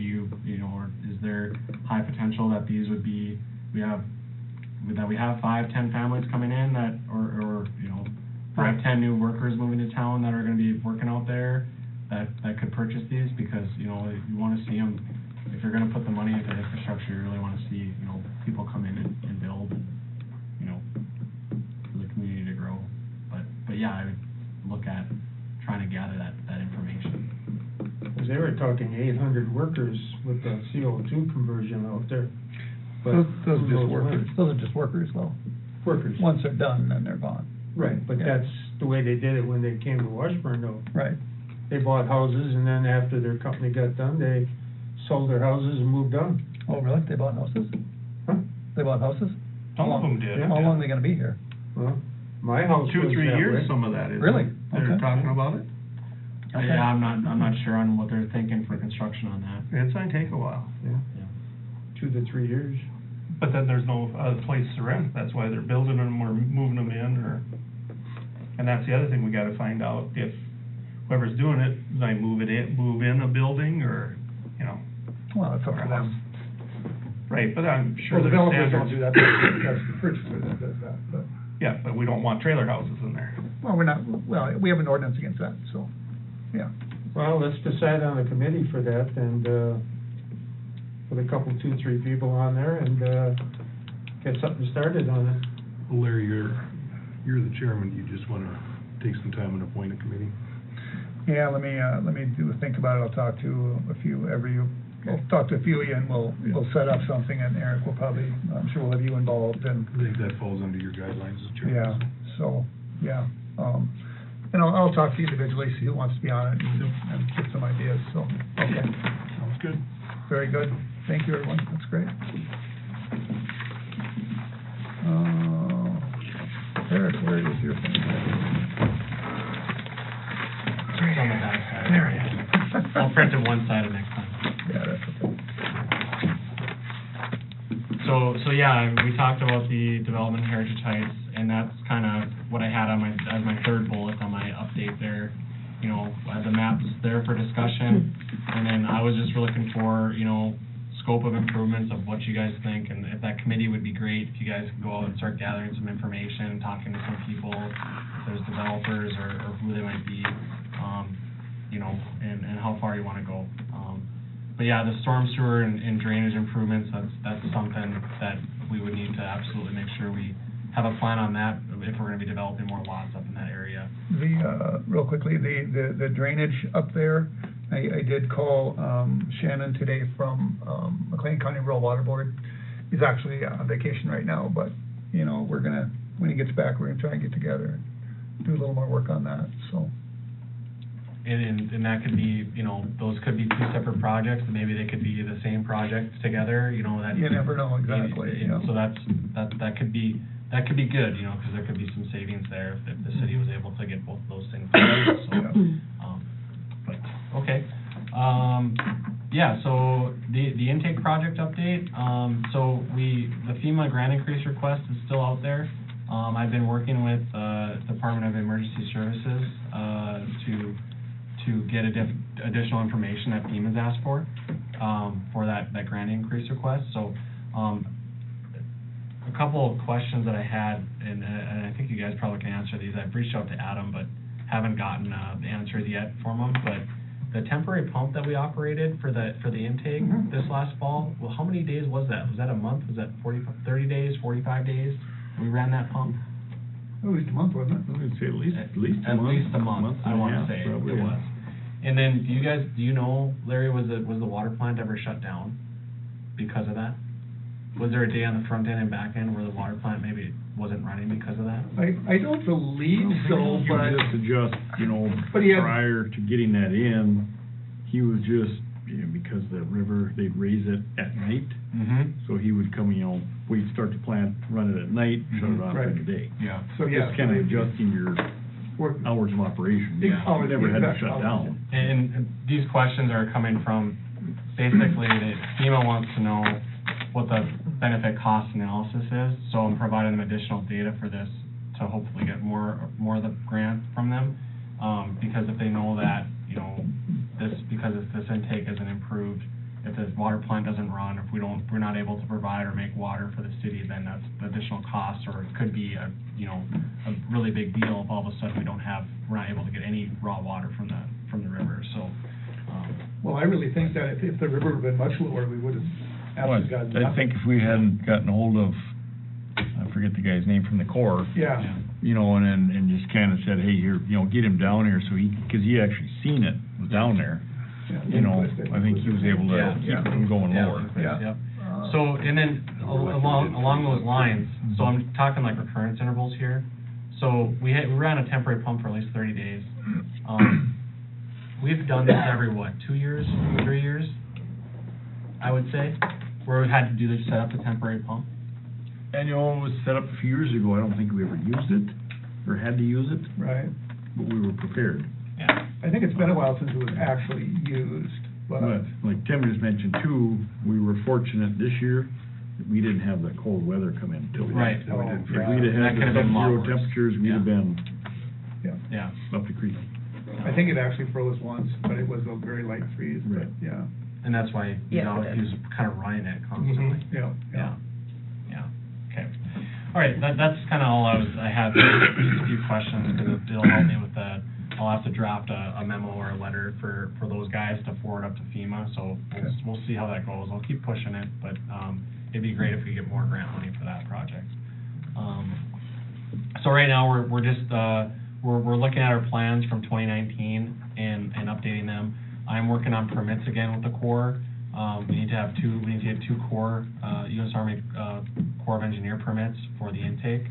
or is there high potential that these would be, we have 5, 10 families coming in that, or 5, 10 new workers moving to town that are gonna be working out there, that could purchase these, because, you wanna see them, if you're gonna put the money into infrastructure, you really wanna see, people come in and build, and, for the community to grow. But yeah, I would look at trying to gather that information. Because they were talking 800 workers with the CO2 conversion out there. But Those who are just knows workers, when? those are just workers, though. Workers. Once they're done, then they're gone. Right, but Yeah. that's the way they did it when they came to Washburn, though. Right. They bought houses, and then after their company got done, they sold their houses and moved on. Oh, really? They bought houses? Huh? They bought houses? Some of them did. How long are they gonna be here? Well, my house was 2 or 3 that years, way. some of that is. Really? They're Okay. talking about it. Okay. Yeah, I'm not sure on what they're thinking for construction on that. It's gonna take a while. Yeah, 2 to 3 years. But then there's no place to rent, that's why they're building them or moving them in, and that's the other thing we gotta find out, if whoever's doing it, they move in a building, or, Well, it's up to them. right, but I'm sure Well, there's developers don't standards. do that, that's the purchaser that does that, but, Yeah, but we don't want trailer houses in there. well, we have an ordinance against that, so, yeah. Well, let's decide on a committee for that, and, put a couple, 2, 3 people on there, and, get something started on it. Larry, you're the chairman, you just wanna take some time and appoint a committee? Yeah, let me think about it, I'll talk to a few of you, and we'll set up something, and Eric will probably, I'm sure we'll have you involved, and, I think that falls under your guidelines as chairman. yeah, so, yeah. And I'll talk to you individually, see who wants to be on it, and get some ideas, so, okay. Sounds good. Very good. Thank you, everyone. That's great. Eric, where is your thing? It's on the back side. There it is. I'll print it one sided next time. Yeah, that's okay. So yeah, we talked about the development heritage heights, and that's kind of what I had on as my third bullet on my update there. The map's there for discussion, and then I was just looking for, scope of improvements of what you guys think, and if that committee would be great, if you guys could go out and start gathering some information, talking to some people, if there's developers or who they might be, and how far you want to go. But yeah, the storm sewer and drainage improvements, that's something that we would need to absolutely make sure we have a plan on that if we're gonna be developing more lots up in that area. Real quickly, the drainage up there, I did call, Shannon today from, McLean County Rural Water Board. He's actually on vacation right now, but, when he gets back, we're gonna try and get together and do a little more work on that, so. And that could be, those could be 2 separate projects, but maybe they could be the same project together, that. You never know exactly, yeah. So that could be good, because there could be some savings there if the city was able to get both of those things together, so. But, okay. Yeah, so the intake project update, so the FEMA grant increase request is still out there. I've been working with, Department of Emergency Services, to get additional information that FEMA's asked for that grant increase request. So, a couple of questions that I had, and I think you guys probably can answer these. I've reached out to Adam, but haven't gotten the answers yet from him. But the temporary pump that we operated for the intake this last fall, well, how many days was that? Was that a month? Was that 30 days, 45 days? We ran that pump? At least a month, wasn't it? I would say at least a month. At least a month, I and a want to half, say it probably, yeah. was. And then, do you know, Larry, was the water plant ever shut down because of that? was there a day on the front end and back end where the water plant maybe wasn't running because of that? I don't believe so, He but, would just adjust, you know, But he had- prior to getting that in, he was just, you know, because the river, they'd raise it at night, Mm-hmm. so he would come, you know, we'd start the plant, run it at night, shut it off Right. in the day. Yeah. so yeah. Just kind of adjusting your Work- hours of operation. Yeah. We never had to Exact shut hours. down. And these questions are coming from, basically, that FEMA wants to know what the benefit cost analysis is, so I'm providing them additional data for this to hopefully get more of the grant from them. Because if they know that, you know, because if this intake isn't improved, if the water plant doesn't run, if we're not able to provide or make water for the city, then that's the additional cost, or it could be a really big deal if all of a sudden we're not able to get any raw water from the river, so. Well, I really think that if the river had been much lower, we would have Well, actually gotten I nothing. think if we hadn't gotten hold of, I forget the guy's name from the Corps, Yeah, you know, and just kind of said, hey, here, you know, get him down here, so because he actually seen it, was down there, yeah. you know, I think he was able to keep it from going lower. Yeah. Yep. So, and then along those lines, so I'm talking like recurrence intervals here. So we ran a temporary pump for at least 30 days. We've done this every, 2 years, 3 years? I would say, where we've had to set up the temporary pump. And you know, it was set up a few years ago, I don't think we ever used it, or had to use it, Right. but we were prepared. Yeah. I think it's been a while since it was actually used, but, But, like Tim just mentioned too, we were fortunate this year, that we didn't have the cold weather come in till we. Right. If we'd have That had could have the been a lot sub-zero worse. temperatures, we'd have Yeah. been Yeah. up the creek. I think it actually froze once, but it was a very light freeze, but, Right. yeah. And that's why, Yes, it he is. was kind of running it constantly. Yeah, Yeah, yeah, okay. All right, that's kind of all I had, just a few questions, because it'll help me with I'll have to draft a memo or a letter for those guys to forward up to FEMA, so we'll see how that goes. I'll keep pushing it, but, it'd be great if we get more grant money for that project. So right now, we're just, we're looking at our plans from 2019 and updating them. I'm working on permits again with the Corps. We need to have two Corps, U.S. Army, Corps of Engineer permits for the intake.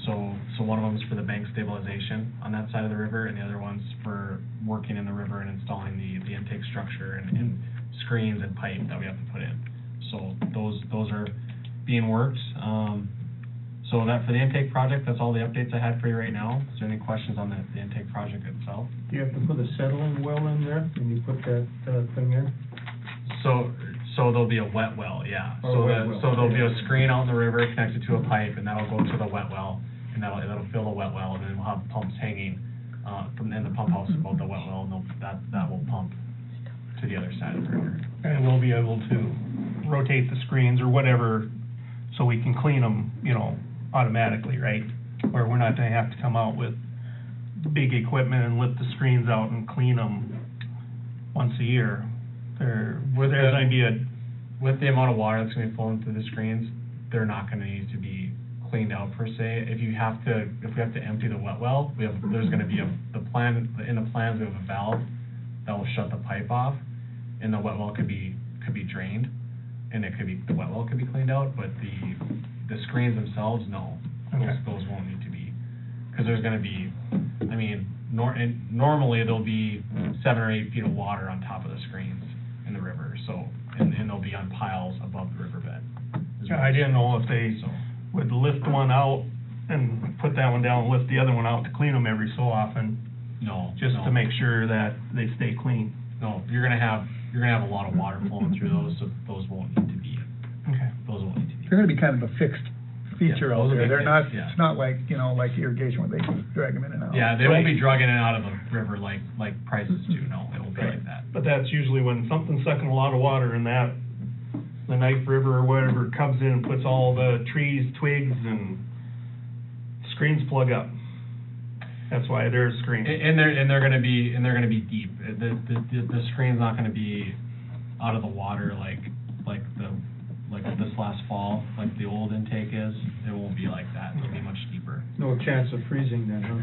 So one of them is for the bank stabilization on that side of the river, and the other one's for working in the river and installing the intake structure and screens and pipe that we have to put in. So those are being worked. So that for the intake project, that's all the updates I had for you right now. Is there any questions on the intake project itself? Do you have to put a settling well in there when you put that, thing in? So there'll be a wet well, yeah. Oh, wet well. So there'll be a screen out in the river connected to a pipe, and that'll go to the wet well, and that'll fill the wet well, and then we'll have pumps hanging, from in the pump house above the wet well, and that will pump to the other side of the river. And we'll be able to rotate the screens or whatever, so we can clean them, automatically, right? Where we're not gonna have to come out with big equipment and lift the screens out and clean them once a year. There's gonna be With the amount of water that's gonna be flowing through the screens, they're not gonna need to be cleaned out per se. If we have to empty the wet well, there's gonna be in the plans, we have a valve that will shut the pipe off, and the wet well could be drained, and the wet well could be cleaned out, but the screens themselves, no. Okay. Those won't need to be, because there's gonna be, normally there'll be 7 or 8 feet of water on top of the screens in the river, so, and they'll be on piles above the riverbed. I didn't know if they would lift one out and put that one down, and lift the other one out to clean them every so often, just to make sure that they stay clean. No, you're gonna have a lot of water flowing through those, so those won't need to be, Okay. They're gonna be kind of a fixed feature Yeah, out those will there. be They're not, fixed, yeah. it's not like, like irrigation where they can drag them in and out. Yeah, they won't be drugging it out of the river like prices do, no, it won't be Right. like that. But that's usually when something's sucking a lot of water in that, the Knife River or whatever comes in and puts all the trees, twigs, and screens plug up. That's why there's screens. And they're gonna be deep. The screen's not gonna be out of the water like this last fall, like the old intake is. It won't be like that. It'll be much deeper. No chance of freezing then, huh?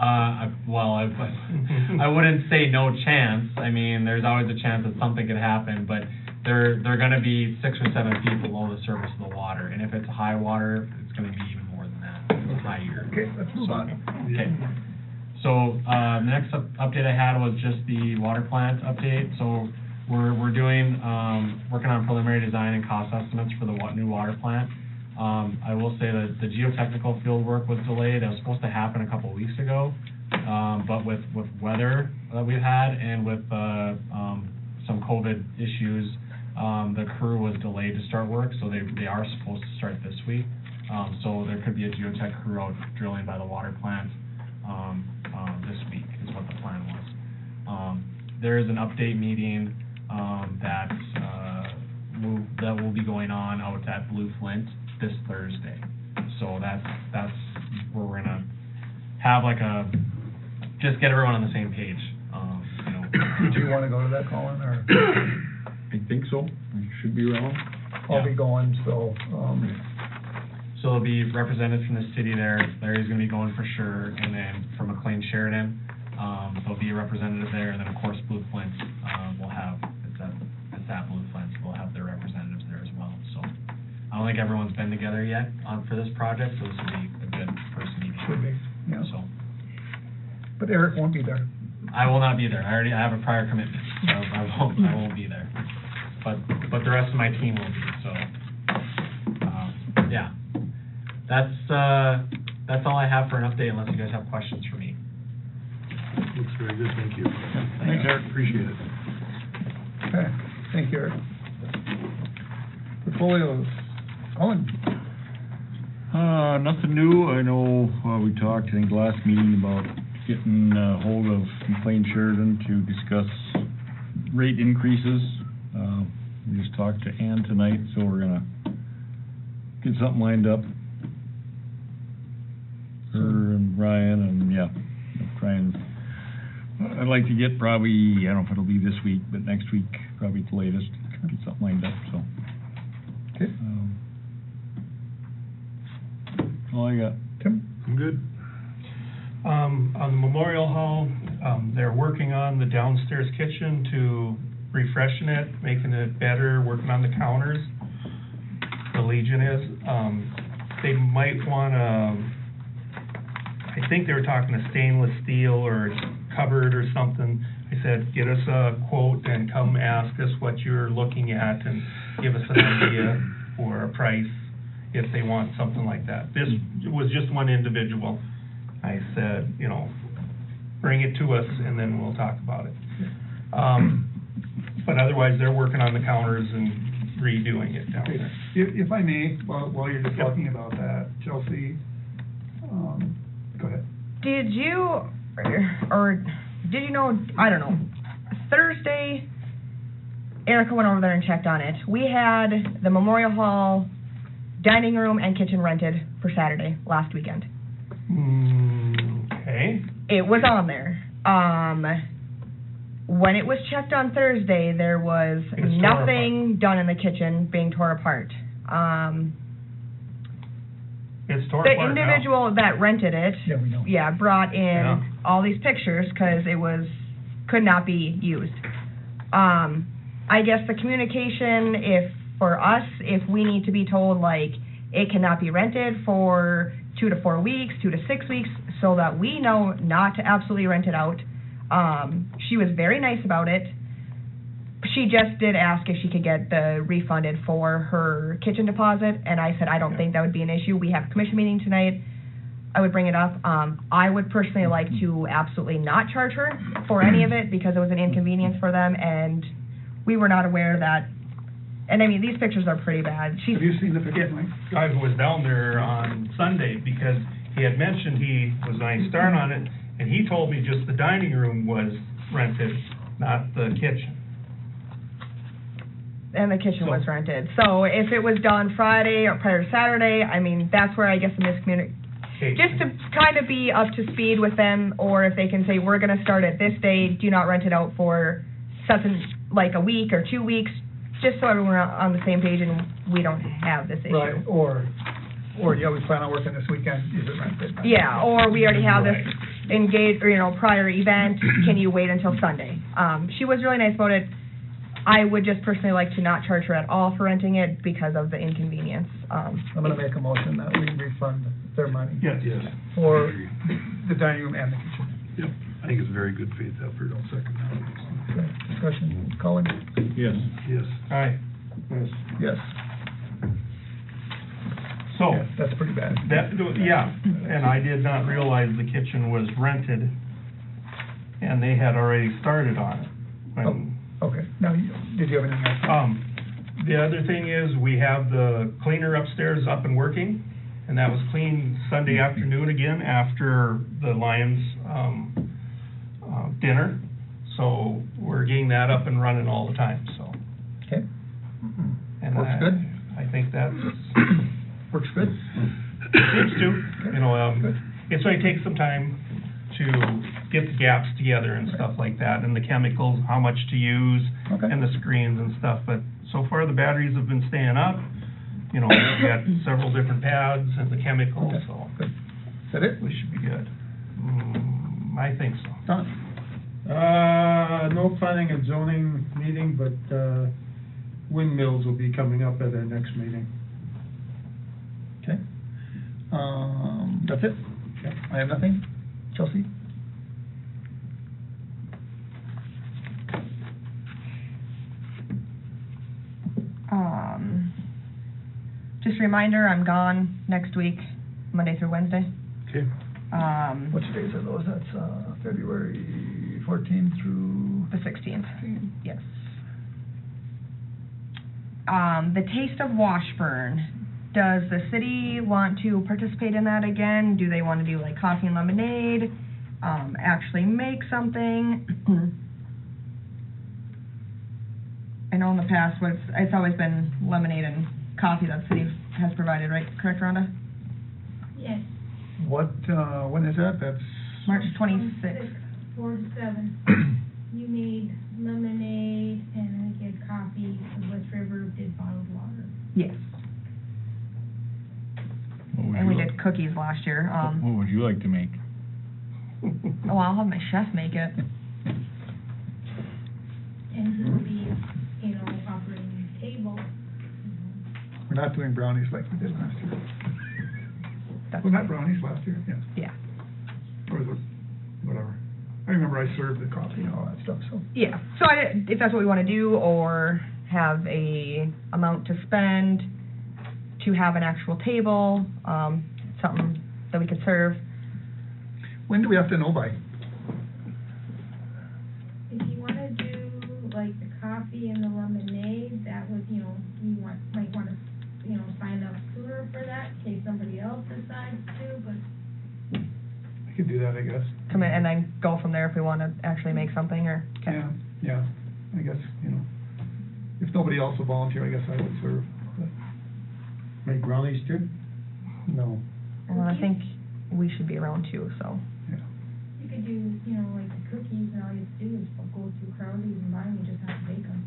I wouldn't say no chance. I mean, there's always a chance that something could happen, but they're gonna be 6 or 7 feet below the surface of the water, and if it's high water, it's gonna be even more than that, it's higher. Okay, let's move on. Okay. So, the next update I had was just the water plant update. So, we're doing, working on preliminary design and cost estimates for the new water plant. I will say that the geotechnical field work was delayed. It was supposed to happen a couple weeks ago. But with weather that we've had and with, some COVID issues, the crew was delayed to start work, so they are supposed to start this week. So there could be a geotech crew out drilling by the water plant, this week is what the plan was. There is an update meeting, that will be going on out at Blue Flint this Thursday. So that's where we're gonna have like just get everyone on the same page, you know. Do you wanna go to that, Colin, or? I think so, I should be around. I'll be going, so, So there'll be representatives from the city there, Larry's gonna be going for sure, and then from McLean Sheridan, there'll be a representative there, and then of course Blue Flint, will have, it's at Blue Flint, so we'll have their representatives there as well, so. I don't think everyone's been together yet for this project, so this will be a good first meeting. should be, yeah. So, But Eric won't be there. I will not be there, I have a prior commitment, so I won't be there. But the rest of my team will be, so, yeah. That's all I have for an update, unless you guys have questions for me. Looks very good, thank you. Thanks, Eric, appreciate it. Okay, thank you, Eric. Portfolios, Colin? Nothing new. I know, we talked, I think, last meeting about getting hold of McLean Sheridan to discuss rate increases. We just talked to Ann tonight, so we're gonna get something lined up. Her and Brian, and yeah, try and, I'd like to get probably, I don't know if it'll be this week, but next week, probably at the latest, get something lined up, so. Okay. That's all I got. Tim? I'm good. On the Memorial Hall, they're working on the downstairs kitchen to refreshen it, making it better, working on the counters. The Legion is, they might wanna, I think they were talking a stainless steel or cupboard or something. I said, get us a quote and come ask us what you're looking at and give us an idea or a price if they want something like that. This was just one individual. I said, you know, bring it to us and then we'll talk about it. But otherwise, they're working on the counters and redoing it down there. If I may, while you're just talking about that, Chelsea, go ahead. Did you, or did you know, I don't know, Thursday, Erica went over there and checked on it. We had the Memorial Hall dining room and kitchen rented for Saturday, last weekend. Okay. It was on there. When it was checked on Thursday, there was It was torn nothing done in the kitchen being torn apart. It's torn The apart now. individual that rented it, Yeah, we know. yeah, brought in Yeah. all these pictures because it could not be used. I guess the communication, for us, if we need to be told, like, it cannot be rented for 2 to 4 weeks, 2 to 6 weeks, so that we know not to absolutely rent it out. She was very nice about it. She just did ask if she could get the refunded for her kitchen deposit, and I said, I don't think that would be an issue. We have a commission meeting tonight. I would bring it up. I would personally like to absolutely not charge her for any of it because it was an inconvenience for them, and we were not aware that, and I mean, these pictures are pretty bad. Have you seen the picture, Mike? Guy who was down there on Sunday because he had mentioned he was going to start on it, and he told me just the dining room was rented, not the kitchen. And the kitchen So- was rented. So if it was done Friday or prior to Saturday, I mean, that's where I guess the Okay. just to kind of be up to speed with them, or if they can say, we're gonna start at this day, do not rent it out for something like a week or 2 weeks, just so everyone are on the same page and we don't have this issue. Right, or, yeah, we plan on working this weekend, is it rented? Yeah, or we already have this Right. engaged, or, prior event, can you wait until Sunday? She was really nice about it. I would just personally like to not charge her at all for renting it because of the inconvenience. I'm gonna make a motion that we refund their money Yes. for the dining room and the kitchen. Yep, I think it's a very good faith effort, I'll second that. Okay, discussion, Colin? Yes. Yes. Alright, Yes. so, Yeah, that's pretty bad. yeah, and I did not realize the kitchen was rented, and they had already started on it. When- Okay, now, did you have anything else? The other thing is, we have the cleaner upstairs up and working, and that was cleaned Sunday afternoon again after the Lions, dinner. So we're getting that up and running all the time, so. Okay. And Works good? I think that's, Works good? seems to, you know, it's gonna take some time to get the gaps together and stuff like that, and the chemicals, how much to use, Okay. and the screens and stuff, but so far the batteries have been staying up. You know, we've got several different pads and the chemicals, Okay, so good. Is that it? we should be good. I think so. Don? No planning and zoning meeting, but, windmills will be coming up at our next meeting. Okay. That's it? I have nothing. Chelsea? Just a reminder, I'm gone next week, Monday through Wednesday. Okay. Which days are those? That's, February 14 through... The 16th, yes. The Taste of Washburn, does the city want to participate in that again? Do they want to do like coffee and lemonade, actually make something? I know in the past, it's always been lemonade and coffee that the city has provided, right? Correct, Rhonda? Yes. What, when is that? That's... March 26th. 4 to 7. You made lemonade and I think you had coffee, because West River did bottled water. Yes. And we did cookies last year. What would you like to make? Oh, I'll have my chef make it. And he will be, you know, operating the table. We're not doing brownies like we did last year. That's Wasn't that brownies last year? Yeah. Yeah. Or was it, whatever. I remember I served the coffee and all that stuff, so. Yeah, so if that's what we want to do, or have a amount to spend to have an actual table, something that we could serve. When do we have to know by? If you wanna do like the coffee and the lemonade, that would, you know, might wanna, you know, sign up sooner for that, in case somebody else decides to, but I could do that, I guess. Come in and then go from there if we want to actually make something, or, okay. Yeah, I guess, you know, if nobody else will volunteer, I guess I would serve, but. Make brownies too? No. Well, I think we should be around too, so. you could do, you know, like the cookies, and all you have to do is go through Crowley's and buy them, you just have to bake them.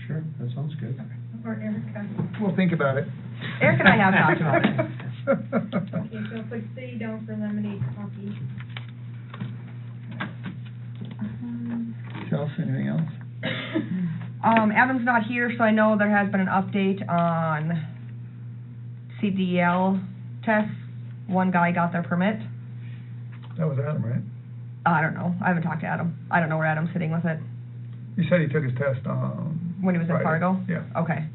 Sure, that sounds good. Or Erica. We'll think about it. Eric and I have talked about it. Okay, so put city down for lemonade, coffee. Chelsea, anything else? Adam's not here, so I know there has been an update on CDL tests. One guy got their permit. That was Adam, right? I don't know. I haven't talked to Adam. I don't know where Adam's sitting with it. You said he took his test, When he was in Friday. Fargo? Yeah. Okay.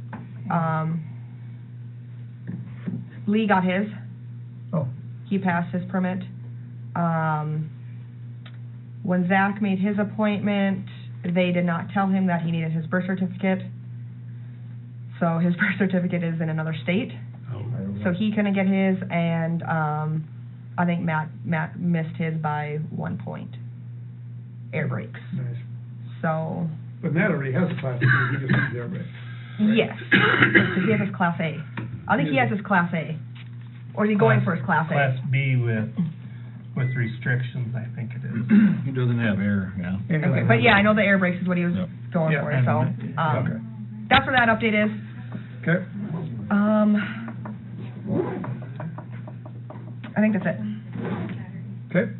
Lee got his. Oh, He passed his permit. When Zach made his appointment, they did not tell him that he needed his birth certificate. So his birth certificate is in another state. Oh, So he couldn't get his, and I think Matt missed his by 1 point. Air brakes. nice. So, But Matt already has a class, he just needs the air brake. yes. So he has his Class A. I think he has his Class A. Or is he going for his Class A? Class B with restrictions, I think it is. He doesn't have air, yeah. Okay, but yeah, I know the air brakes is what he was Yep. going Yeah, for, and- so, okay. that's where that update is. Okay, I think that's it. okay,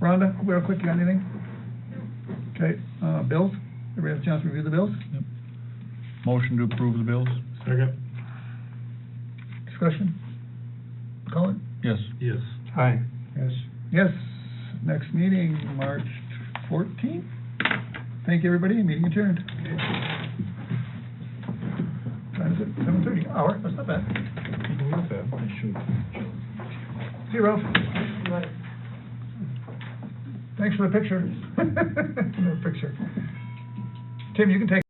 Rhonda, real quick, you got anything? Okay, bills, everybody have a chance to review the bills? Motion to approve the bills? Second? Discussion? Colin? Yes. Yes. Aye. Yes. Yes, next meeting, March 14th. Thank you, everybody, meeting adjourned. Time is it, 7:30, hour, that's not bad. See you, Ralph. Thanks for the picture. The picture. Tim, you can take